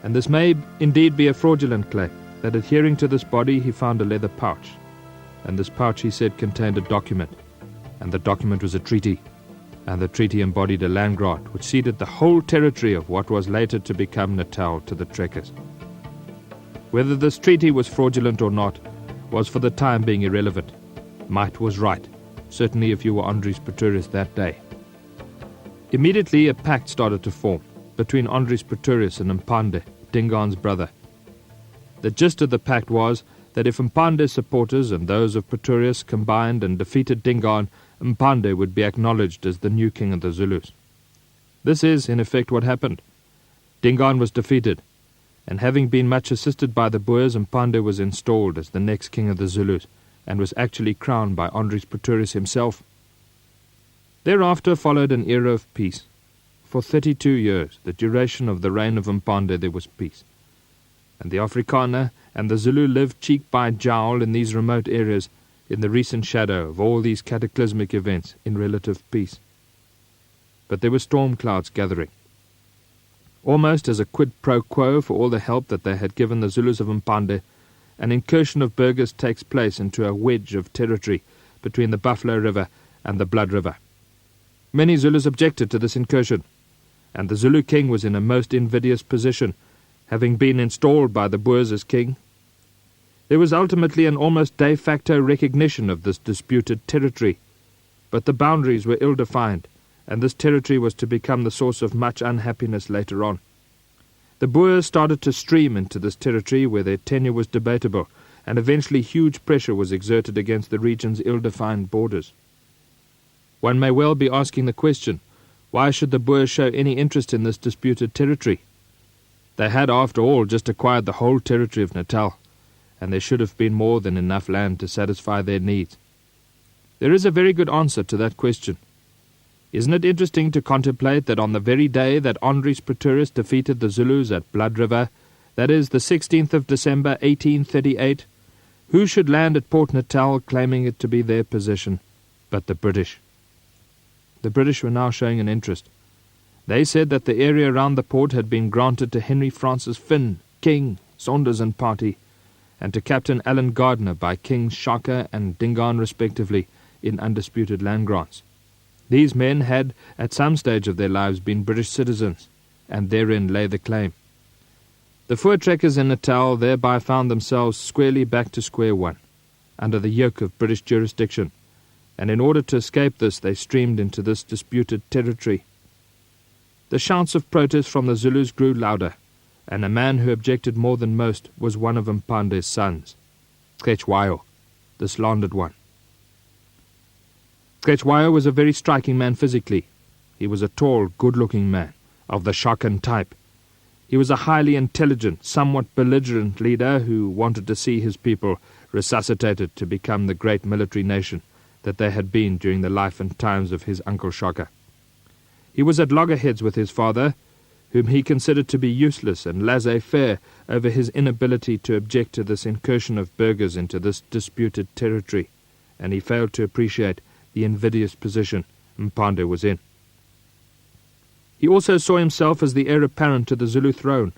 and this may indeed be a fraudulent claim, that adhering to this body he found a leather pouch, and this pouch, he said, contained a document, and the document was a treaty, and the treaty embodied a land grant which ceded the whole territory of what was later to become Natal to the trekkers. Whether this treaty was fraudulent or not was for the time being irrelevant. Might was right, certainly if you were Andries Pretorius that day. Immediately a pact started to form between Andries Pretorius and Mpande, Dingaan's brother. The gist of the pact was that if Mpande's supporters and those of Pretorius combined and defeated Dingaan, Mpande would be acknowledged as the new king of the Zulus. This is, in effect, what happened. Dingaan was defeated, and having been much assisted by the Boers, Mpande was installed as the next king of the Zulus, and was actually crowned by Andries Pretorius himself. Thereafter followed an era of peace. For 32 years, the duration of the reign of Mpande, there was peace. And the Afrikaner and the Zulu lived cheek by jowl in these remote areas, in the recent shadow of all these cataclysmic events, in relative peace. But there were storm clouds gathering. Almost as a quid pro quo for all the help that they had given the Zulus of Mpande, an incursion of Burghers takes place into a wedge of territory between the Buffalo River and the Blood River. Many Zulus objected to this incursion, and the Zulu king was in a most invidious position, having been installed by the Boers as king. There was ultimately an almost de facto recognition of this disputed territory, but the boundaries were ill-defined, and this territory was to become the source of much unhappiness later on. The Boers started to stream into this territory where their tenure was debatable, and eventually huge pressure was exerted against the region's ill-defined borders. One may well be asking the question, why should the Boers show any interest in this disputed territory? They had, after all, just acquired the whole territory of Natal, and there should have been more than enough land to satisfy their needs. There is a very good answer to that question. Isn't it interesting to contemplate that on the very day that Andries Pretorius defeated the Zulus at Blood River, that is, the 16th of December 1838, who should land at Port Natal claiming it to be their possession but the British? The British were now showing an interest. They said that the area around the port had been granted to Henry Francis Finn, King, Saunders and party, and to Captain Allen Gardner by Kings Shaka and Dingaan respectively in undisputed land grants. These men had, at some stage of their lives, been British citizens, and therein lay the claim. The voortrekkers in Natal thereby found themselves squarely back to square one, under the yoke of British jurisdiction, and in order to escape this they streamed into this disputed territory. The shouts of protest from the Zulus grew louder, and a man who objected more than most was one of Mpande's sons, Cetshwayo, the slandered one. Cetshwayo was a very striking man physically. He was a tall, good-looking man, of the Shakan type. He was a highly intelligent, somewhat belligerent leader who wanted to see his people resuscitated to become the great military nation that they had been during the life and times of his uncle Shaka. He was at loggerheads with his father, whom he considered to be useless and laissez-faire over his inability to object to this incursion of burghers into this disputed territory, and he failed to appreciate the invidious position Mpande was in. He also saw himself as the heir apparent to the Zulu throne.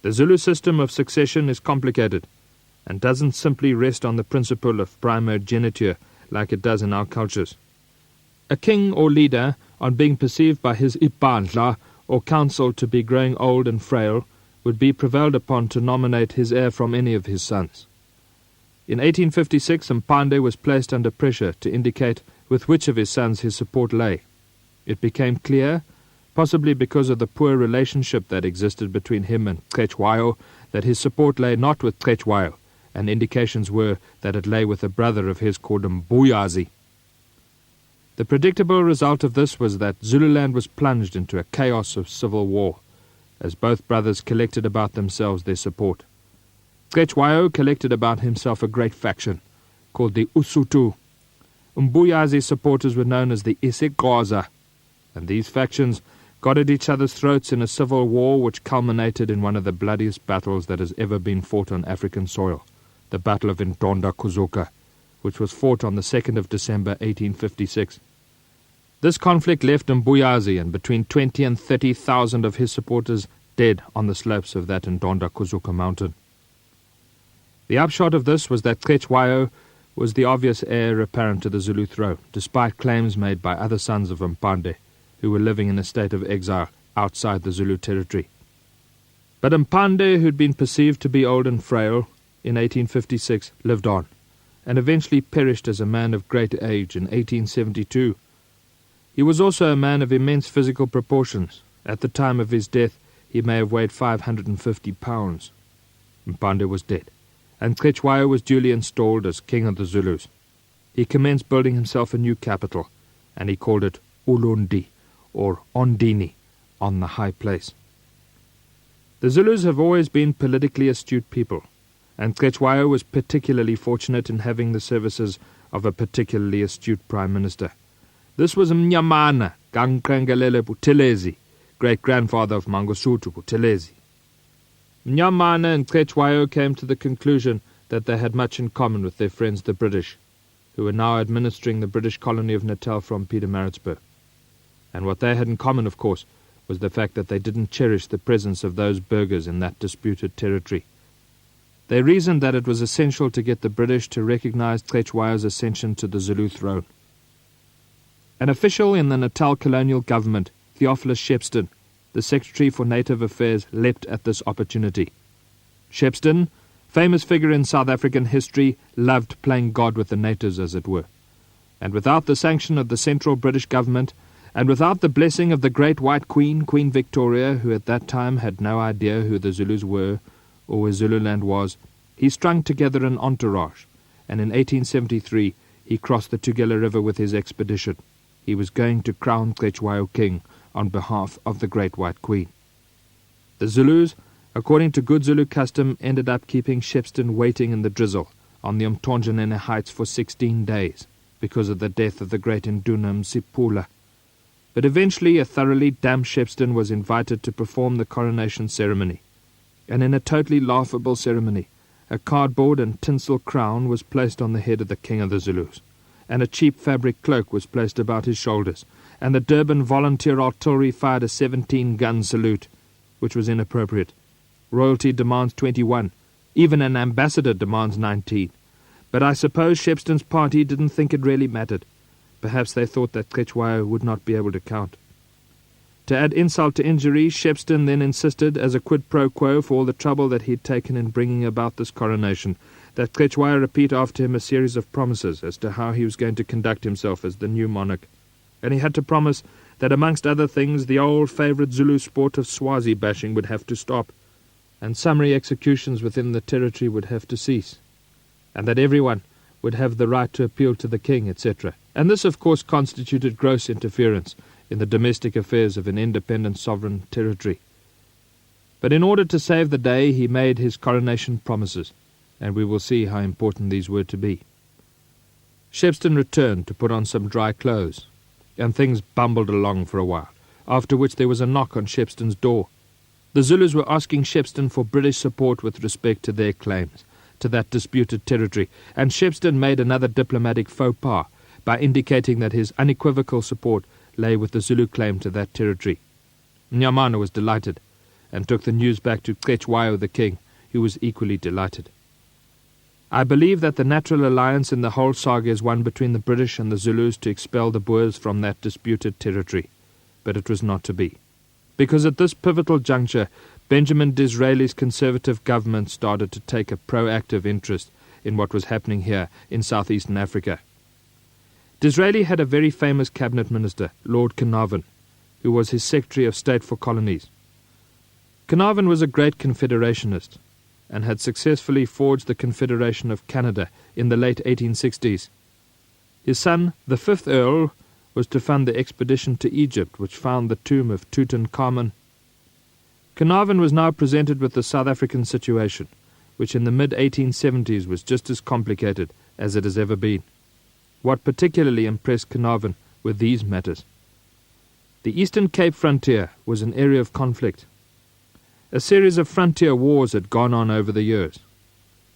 The Zulu system of succession is complicated, and doesn't simply rest on the principle of primogeniture like it does in our cultures. A king or leader, on being perceived by his ibandla or council to be growing old and frail, would be prevailed upon to nominate his heir from any of his sons. In 1856, Mpande was placed under pressure to indicate with which of his sons his support lay. It became clear, possibly because of the poor relationship that existed between him and Cetshwayo, that his support lay not with Cetshwayo, and indications were that it lay with a brother of his called Mbuyazi. The predictable result of this was that Zululand was plunged into a chaos of civil war, as both brothers collected about themselves their support. Cetshwayo collected about himself a great faction, called the Usutu. Mbuyazi's supporters were known as the isiXhosa, and these factions got at each other's throats in a civil war which culminated in one of the bloodiest battles that has ever been fought on African soil, the Battle of Indonda Kuzuka, which was fought on the 2nd of December 1856. This conflict left Mbuyazi and between 20 and 30,000 of his supporters dead on the slopes of that Indonda Kuzuka mountain. The upshot of this was that Cetshwayo was the obvious heir apparent to the Zulu throne, despite claims made by other sons of Mpande, who were living in a state of exile outside the Zulu territory. But Mpande, who'd been perceived to be old and frail in 1856, lived on, and eventually perished as a man of great age in 1872. He was also a man of immense physical proportions. At the time of his death, he may have weighed 550 pounds. Mpande was dead, and Cetshwayo was duly installed as king of the Zulus. He commenced building himself a new capital, and he called it Ulundi, or Ondini, on the high place. The Zulus have always been politically astute people, and Cetshwayo was particularly fortunate in having the services of a particularly astute prime minister. This was Mnyamana Gangqengelele Buthelezi, great-grandfather of Mangosuthu Buthelezi. Mnyamana and Cetshwayo came to the conclusion that they had much in common with their friends the British, who were now administering the British colony of Natal from Pietermaritzburg. And what they had in common, of course, was the fact that they didn't cherish the presence of those burghers in that disputed territory. They reasoned that it was essential to get the British to recognize Cetshwayo's ascension to the Zulu throne. An official in the Natal colonial government, Theophilus Shepstone, the Secretary for Native Affairs, leapt at this opportunity. Shepstone, famous figure in South African history, loved playing God with the natives, as it were. And without the sanction of the central British government, and without the blessing of the great white Queen, Queen Victoria, who at that time had no idea who the Zulus were, or where Zululand was, he strung together an entourage, and in 1873 he crossed the Tugela River with his expedition. He was going to crown Cetshwayo king on behalf of the great white Queen. The Zulus, according to good Zulu custom, ended up keeping Shepstone waiting in the drizzle on the Umtonjanene heights for 16 days because of the death of the great Induna Msipula. But eventually a thoroughly damned Shepstone was invited to perform the coronation ceremony, and in a totally laughable ceremony, a cardboard and tinsel crown was placed on the head of the king of the Zulus, and a cheap fabric cloak was placed about his shoulders, and the Durban Volunteer Artillery fired a 17-gun salute, which was inappropriate. Royalty demands 21. Even an ambassador demands 19. But I suppose Shepstone's party didn't think it really mattered. Perhaps they thought that Cetshwayo would not be able to count. To add insult to injury, Shepstone then insisted, as a quid pro quo for all the trouble that he had taken in bringing about this coronation, that Cetshwayo repeat after him a series of promises as to how he was going to conduct himself as the new monarch. And he had to promise that, amongst other things, the old favourite Zulu sport of Swazi bashing would have to stop, and summary executions within the territory would have to cease, and that everyone would have the right to appeal to the king, etc. And this, of course, constituted gross interference in the domestic affairs of an independent sovereign territory. But in order to save the day, he made his coronation promises, and we will see how important these were to be. Shepstone returned to put on some dry clothes, and things bumbled along for a while, after which there was a knock on Shepstone's door. The Zulus were asking Shepstone for British support with respect to their claims to that disputed territory, and Shepstone made another diplomatic faux pas by indicating that his unequivocal support lay with the Zulu claim to that territory. Nyamana was delighted, and took the news back to Cetshwayo the king, who was equally delighted. I believe that the natural alliance in the whole saga is one between the British and the Zulus to expel the Boers from that disputed territory, but it was not to be, because at this pivotal juncture Benjamin Disraeli's Conservative government started to take a proactive interest in what was happening here in southeastern Africa. Disraeli had a very famous cabinet minister, Lord Carnarvon, who was his Secretary of State for Colonies. Carnarvon was a great confederationist and had successfully forged the Confederation of Canada in the late 1860s. His son, the 5th Earl, was to fund the expedition to Egypt which found the tomb of Tutankhamun. Carnarvon was now presented with the South African situation, which in the mid-1870s was just as complicated as it has ever been. What particularly impressed Carnarvon were these matters. The Eastern Cape frontier was an area of conflict. A series of frontier wars had gone on over the years.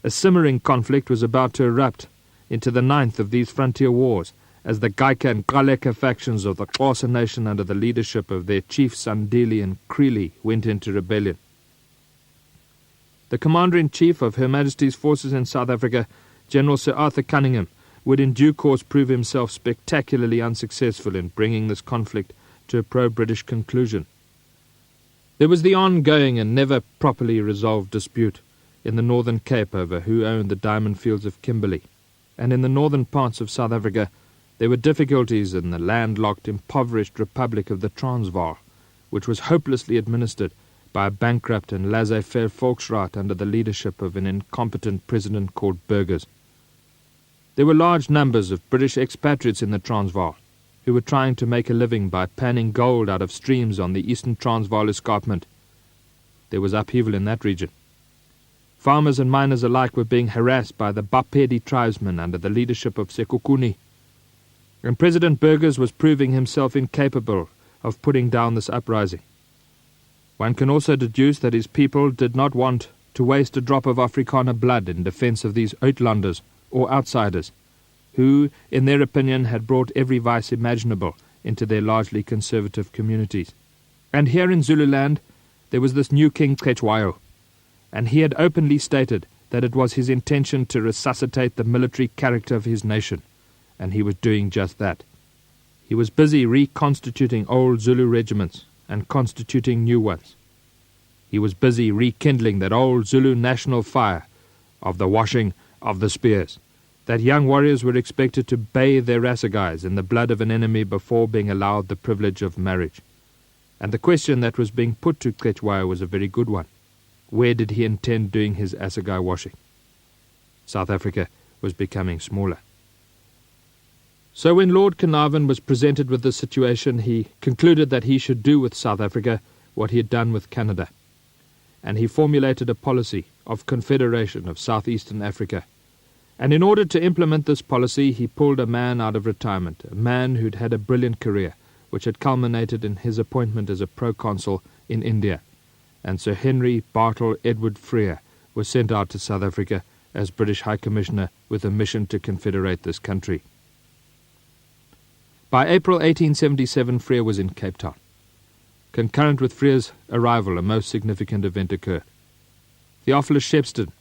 A simmering conflict was about to erupt into the 9th of these frontier wars, as the Gaika and Galeka factions of the Xhosa nation under the leadership of their chiefs Sandile and Krili went into rebellion. The Commander-in-Chief of Her Majesty's forces in South Africa, General Sir Arthur Cunningham, would in due course prove himself spectacularly unsuccessful in bringing this conflict to a pro-British conclusion. There was the ongoing and never properly resolved dispute in the Northern Cape over who owned the diamond fields of Kimberley, and in the northern parts of South Africa there were difficulties in the landlocked, impoverished Republic of the Transvaal, which was hopelessly administered by a bankrupt and laissez-faire Volksraad under the leadership of an incompetent president called Burgers. There were large numbers of British expatriates in the Transvaal, who were trying to make a living by panning gold out of streams on the eastern Transvaal escarpment. There was upheaval in that region. Farmers and miners alike were being harassed by the Bapedi tribesmen under the leadership of Sekhukhune, and President Burgers was proving himself incapable of putting down this uprising. One can also deduce that his people did not want to waste a drop of Afrikaner blood in defence of these Uitlanders, or outsiders, who, in their opinion, had brought every vice imaginable into their largely conservative communities. And here in Zululand there was this new King Cetshwayo, and he had openly stated that it was his intention to resuscitate the military character of his nation, and he was doing just that. He was busy reconstituting old Zulu regiments and constituting new ones. He was busy rekindling that old Zulu national fire of the washing of the spears, that young warriors were expected to bathe their assegais in the blood of an enemy before being allowed the privilege of marriage. And the question that was being put to Cetshwayo was a very good one. Where did he intend doing his assegai washing? South Africa was becoming smaller. So when Lord Carnarvon was presented with this situation, he concluded that he should do with South Africa what he had done with Canada, and he formulated a policy of confederation of southeastern Africa. And in order to implement this policy, he pulled a man out of retirement, a man who'd had a brilliant career, which had culminated in his appointment as a proconsul in India, and Sir Henry Bartle Edward Frere was sent out to South Africa as British High Commissioner with a mission to confederate this country. By April 1877, Frere was in Cape Town. Concurrent with Frere's arrival, a most significant event occurred. Theophilus Shepstone,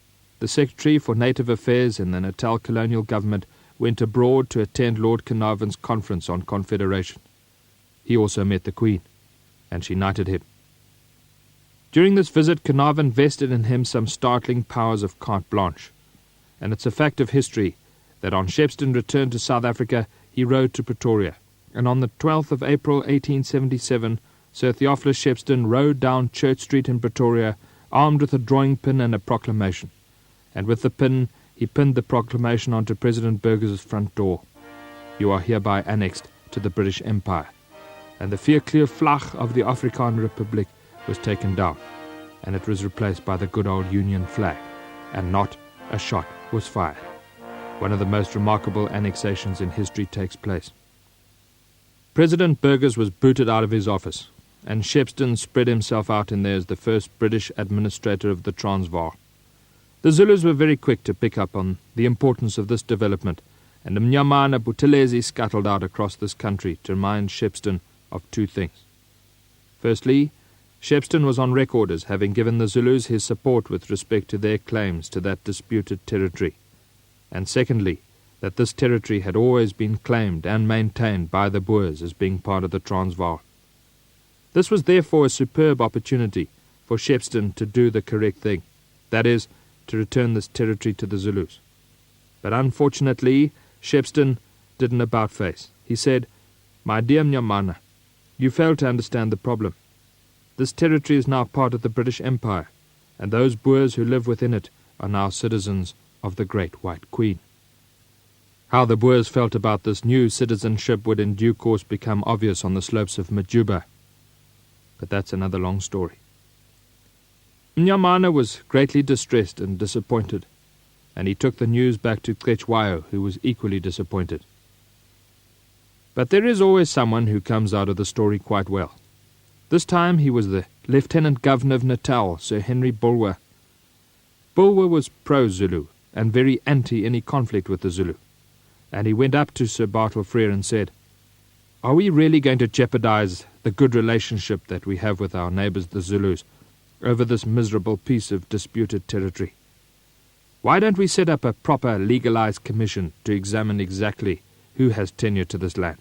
the Secretary for Native Affairs in the Natal colonial government, went abroad to attend Lord Carnarvon's conference on confederation. He also met the Queen. and she knighted him. During this visit, Carnarvon vested in him some startling powers of carte blanche, and it's a fact of history that on Shepstone return to South Africa, he rode to Pretoria, and on the 12th of April 1877, Sir Theophilus Shepstone rode down Church Street in Pretoria, armed with a drawing pin and a proclamation, and with the pin he pinned the proclamation onto President Burger's front door. You are hereby annexed to the British Empire. And the vierkleur vlag of the Afrikaner Republic was taken down, and it was replaced by the good old Union flag, and not a shot was fired. One of the most remarkable annexations in history takes place. President Burgers was booted out of his office, and Shepstone spread himself out in there as the first British administrator of the Transvaal. The Zulus were very quick to pick up on the importance of this development, and Mnyamana Buthelezi scuttled out across this country to remind Shepstone of two things. Firstly, Shepstone was on record as having given the Zulus his support with respect to their claims to that disputed territory, and secondly, that this territory had always been claimed and maintained by the Boers as being part of the Transvaal. This was therefore a superb opportunity for Shepstone to do the correct thing, that is, to return this territory to the Zulus. But unfortunately, Shepstone did an about-face. He said, "My dear Mnyamana, you fail to understand the problem. This territory is now part of the British Empire, and those Boers who live within it are now citizens of the Great White Queen." How the Boers felt about this new citizenship would in due course become obvious on the slopes of Majuba. But that's another long story. Mnyamana was greatly distressed and disappointed, and he took the news back to Cetshwayo, who was equally disappointed. But there is always someone who comes out of the story quite well. This time he was the Lieutenant Governor of Natal, Sir Henry Bulwer. Bulwer was pro-Zulu and very anti any conflict with the Zulu, and he went up to Sir Bartle Frere and said, "Are we really going to jeopardize the good relationship that we have with our neighbors the Zulus over this miserable piece of disputed territory? Why don't we set up a proper legalized commission to examine exactly who has tenure to this land,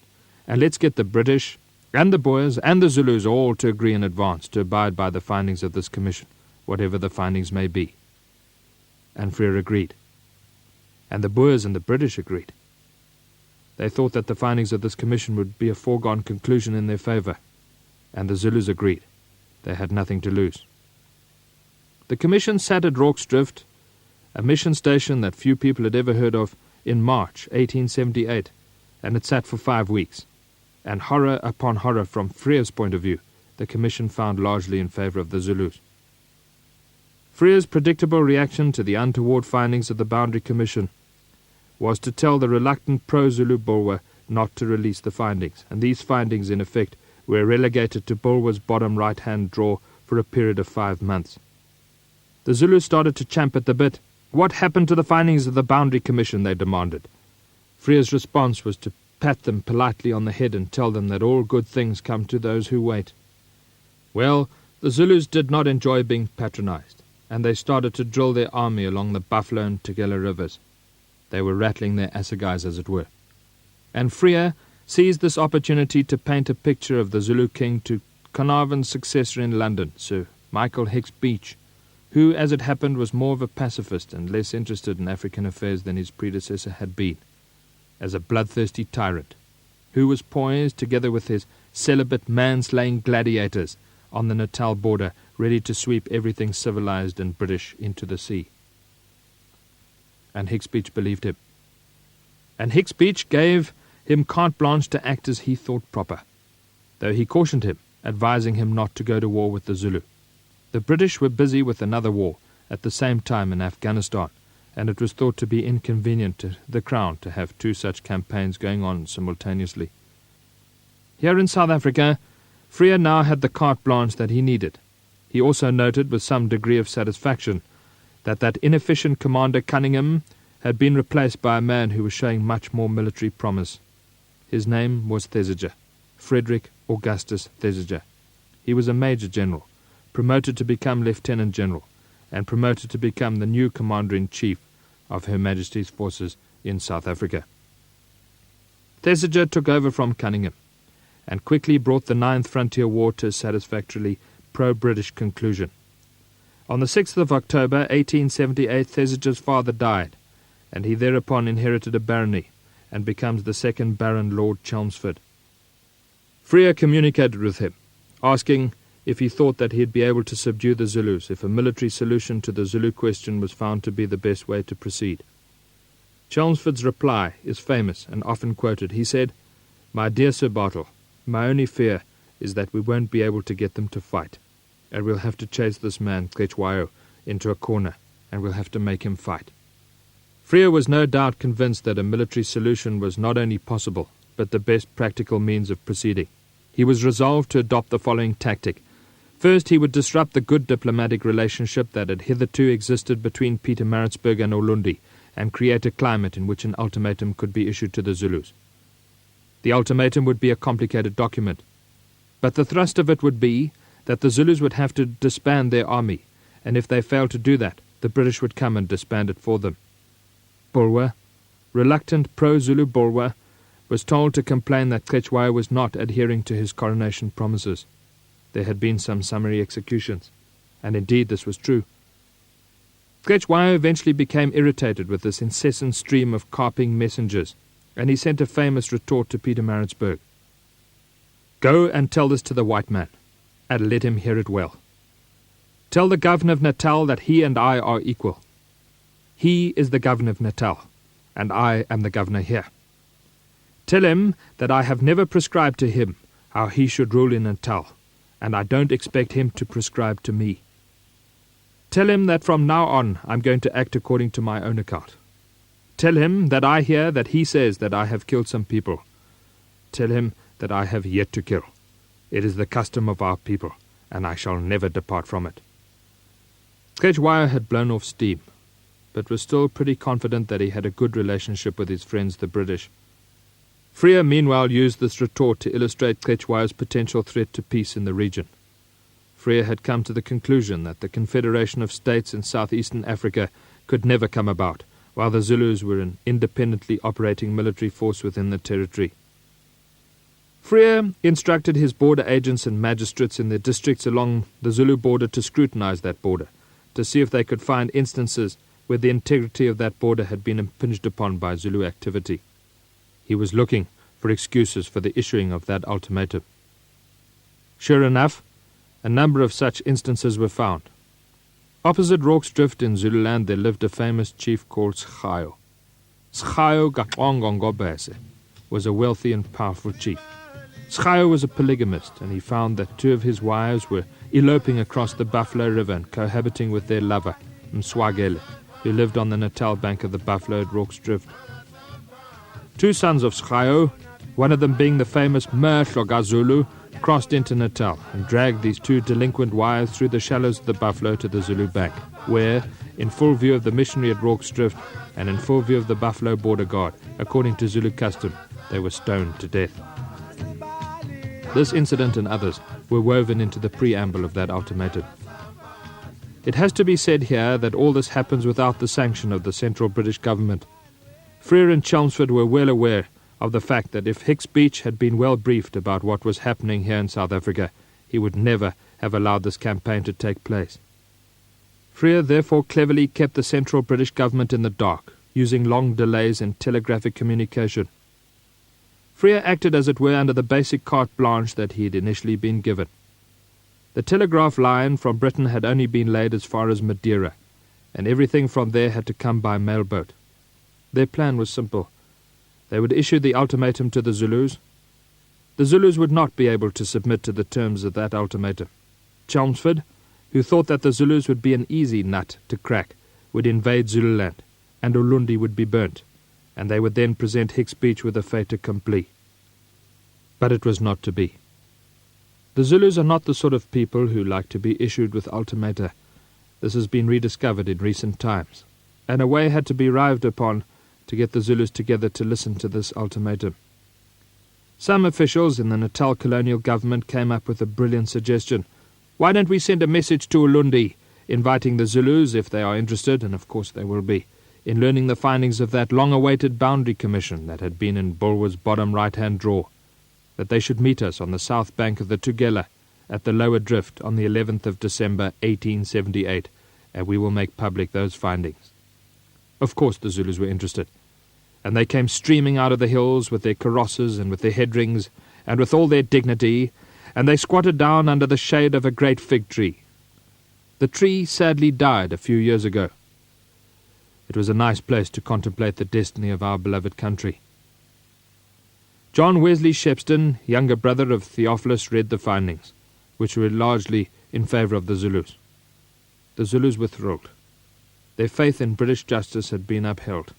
and let's get the British and the Boers and the Zulus all to agree in advance to abide by the findings of this commission, whatever the findings may be." And Frere agreed. And the Boers and the British agreed. They thought that the findings of this commission would be a foregone conclusion in their favour, and the Zulus agreed. They had nothing to lose. The commission sat at Rorke's Drift, a mission station that few people had ever heard of, in March 1878, and it sat for 5 weeks. And horror upon horror from Frere's point of view, the commission found largely in favour of the Zulus. Frere's predictable reaction to the untoward findings of the Boundary Commission was to tell the reluctant pro-Zulu Bulwer not to release the findings, and these findings, in effect, were relegated to Bulwer's bottom right-hand drawer for a period of 5 months. The Zulus started to champ at the bit. "What happened to the findings of the Boundary Commission?" they demanded. Frere's response was to pat them politely on the head and tell them that all good things come to those who wait. Well, the Zulus did not enjoy being patronized, and they started to drill their army along the Buffalo and Tugela rivers. They were rattling their assegais, as it were. And Frere seized this opportunity to paint a picture of the Zulu king to Carnarvon's successor in London, Sir Michael Hicks Beach, who, as it happened, was more of a pacifist and less interested in African affairs than his predecessor had been, as a bloodthirsty tyrant, who was poised, together with his celibate man-slaying gladiators, on the Natal border, ready to sweep everything civilized and British into the sea. And Hicks Beach believed him. And Hicks Beach gave him carte blanche to act as he thought proper, though he cautioned him, advising him not to go to war with the Zulu. The British were busy with another war at the same time in Afghanistan, and it was thought to be inconvenient to the Crown to have 2 such campaigns going on simultaneously. Here in South Africa, Frere now had the carte blanche that he needed. He also noted with some degree of satisfaction that inefficient Commander Cunningham had been replaced by a man who was showing much more military promise. His name was Thesiger, Frederick Augustus Thesiger. He was a Major General, promoted to become Lieutenant General, and promoted to become the new Commander-in-Chief of Her Majesty's forces in South Africa. Thesiger took over from Cunningham, and quickly brought the 9th Frontier War to a satisfactorily pro-British conclusion. On the 6th of October 1878, Thesiger's father died, and he thereupon inherited a barony and becomes the 2nd Baron Lord Chelmsford. Freer communicated with him, asking if he thought that he'd be able to subdue the Zulus if a military solution to the Zulu question was found to be the best way to proceed. Chelmsford's reply is famous and often quoted. He said, "My dear Sir Bartle, my only fear is that we won't be able to get them to fight, and we'll have to chase this man, Cetshwayo, into a corner, and we'll have to make him fight." Freer was no doubt convinced that a military solution was not only possible, but the best practical means of proceeding. He was resolved to adopt the following tactic. First, he would disrupt the good diplomatic relationship that had hitherto existed between Pietermaritzburg and Ulundi, and create a climate in which an ultimatum could be issued to the Zulus. The ultimatum would be a complicated document, but the thrust of it would be that the Zulus would have to disband their army, and if they failed to do that, the British would come and disband it for them. Bulwer, reluctant pro-Zulu Bulwer, was told to complain that Cetshwayo was not adhering to his coronation promises. There had been some summary executions, and indeed this was true. Cetshwayo eventually became irritated with this incessant stream of carping messengers, and he sent a famous retort to Pietermaritzburg. "Go and tell this to the white man, and let him hear it well. Tell the Governor of Natal that he and I are equal. He is the Governor of Natal, and I am the Governor here. Tell him that I have never prescribed to him how he should rule in Natal, and I don't expect him to prescribe to me. Tell him that from now on I'm going to act according to my own account. Tell him that I hear that he says that I have killed some people. Tell him that I have yet to kill. It is the custom of our people, and I shall never depart from it." Cetshwayo had blown off steam, but was still pretty confident that he had a good relationship with his friends the British. Freer meanwhile used this retort to illustrate Cetshwayo's potential threat to peace in the region. Freer had come to the conclusion that the Confederation of States in southeastern Africa could never come about, while the Zulus were an independently operating military force within the territory. Freer instructed his border agents and magistrates in their districts along the Zulu border to scrutinize that border, to see if they could find instances where the integrity of that border had been impinged upon by Zulu activity. He was looking for excuses for the issuing of that ultimatum. Sure enough, a number of such instances were found. Opposite Rorke's Drift in Zululand there lived a famous chief called Schayo. Schayo Gaqongongobese was a wealthy and powerful chief. Schayo was a polygamist, and he found that 2 of his wives were eloping across the Buffalo River and cohabiting with their lover, Mswagele, who lived on the Natal bank of the Buffalo at Rorke's Drift. 2 sons of Schayo, one of them being the famous Mhlogazulu, crossed into Natal and dragged these 2 delinquent wives through the shallows of the Buffalo to the Zulu bank, where, in full view of the missionary at Rorke's Drift and in full view of the Buffalo border guard, according to Zulu custom, they were stoned to death. This incident and others were woven into the preamble of that ultimatum. It has to be said here that all this happens without the sanction of the central British government. Freer and Chelmsford were well aware of the fact that if Hicks Beach had been well briefed about what was happening here in South Africa, he would never have allowed this campaign to take place. Freer therefore cleverly kept the central British government in the dark, using long delays in telegraphic communication. Freer acted as it were under the basic carte blanche that he had initially been given. The telegraph line from Britain had only been laid as far as Madeira, and everything from there had to come by mailboat. Their plan was simple. They would issue the ultimatum to the Zulus. The Zulus would not be able to submit to the terms of that ultimatum. Chelmsford, who thought that the Zulus would be an easy nut to crack, would invade Zululand, and Ulundi would be burnt, and they would then present Hicks Beach with a fait accompli. But it was not to be. The Zulus are not the sort of people who like to be issued with ultimata. This has been rediscovered in recent times, and a way had to be arrived upon to get the Zulus together to listen to this ultimatum. Some officials in the Natal colonial government came up with a brilliant suggestion. Why don't we send a message to Ulundi, inviting the Zulus, if they are interested, and of course they will be, in learning the findings of that long-awaited boundary commission that had been in Bulwer's bottom right-hand drawer. that they should meet us on the south bank of the Tugela at the lower drift on the 11th of December 1878, and we will make public those findings. Of course the Zulus were interested, and they came streaming out of the hills with their karosses and with their headrings and with all their dignity, and they squatted down under the shade of a great fig tree. The tree sadly died a few years ago. It was a nice place to contemplate the destiny of our beloved country. John Wesley Shepstone, younger brother of Theophilus, read the findings, which were largely in favour of the Zulus. The Zulus were thrilled. Their faith in British justice had been upheld.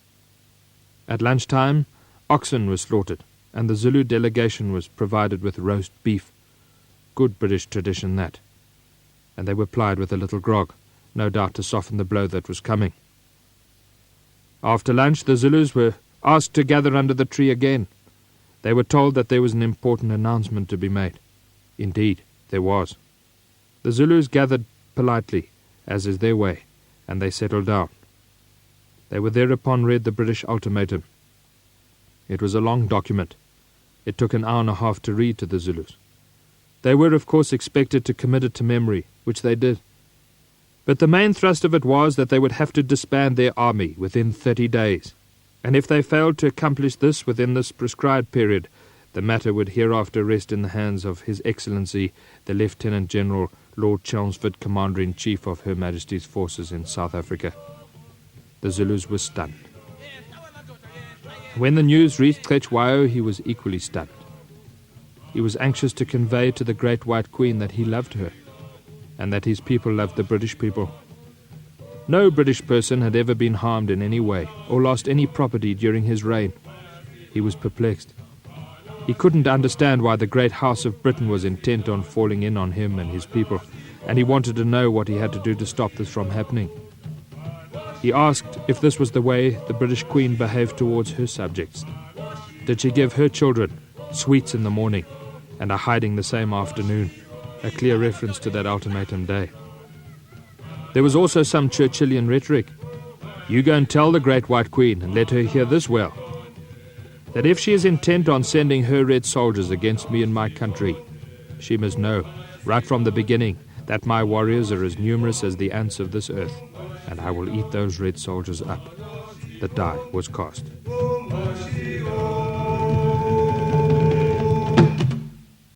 At lunchtime, oxen were slaughtered, and the Zulu delegation was provided with roast beef. Good British tradition, that. And they were plied with a little grog, no doubt to soften the blow that was coming. After lunch, the Zulus were asked to gather under the tree again. They were told that there was an important announcement to be made. Indeed, there was. The Zulus gathered politely, as is their way, and they settled down. They were thereupon read the British ultimatum. It was a long document. It took an hour and a half to read to the Zulus. They were, of course, expected to commit it to memory, which they did. But the main thrust of it was that they would have to disband their army within 30 days, and if they failed to accomplish this within this prescribed period, the matter would hereafter rest in the hands of His Excellency, the Lieutenant General Lord Chelmsford, Commander-in-Chief of Her Majesty's forces in South Africa. The Zulus were stunned. When the news reached Cetshwayo, he was equally stunned. He was anxious to convey to the Great White Queen that he loved her, and that his people loved the British people. No British person had ever been harmed in any way, or lost any property during his reign. He was perplexed. He couldn't understand why the great House of Britain was intent on falling in on him and his people, and he wanted to know what he had to do to stop this from happening. He asked if this was the way the British Queen behaved towards her subjects. Did she give her children sweets in the morning and a hiding the same afternoon? A clear reference to that ultimatum day. There was also some Churchillian rhetoric. You go and tell the Great White Queen and let her hear this well, that if she is intent on sending her red soldiers against me and my country, she must know, right from the beginning, that my warriors are as numerous as the ants of this earth, and I will eat those red soldiers up. The die was cast.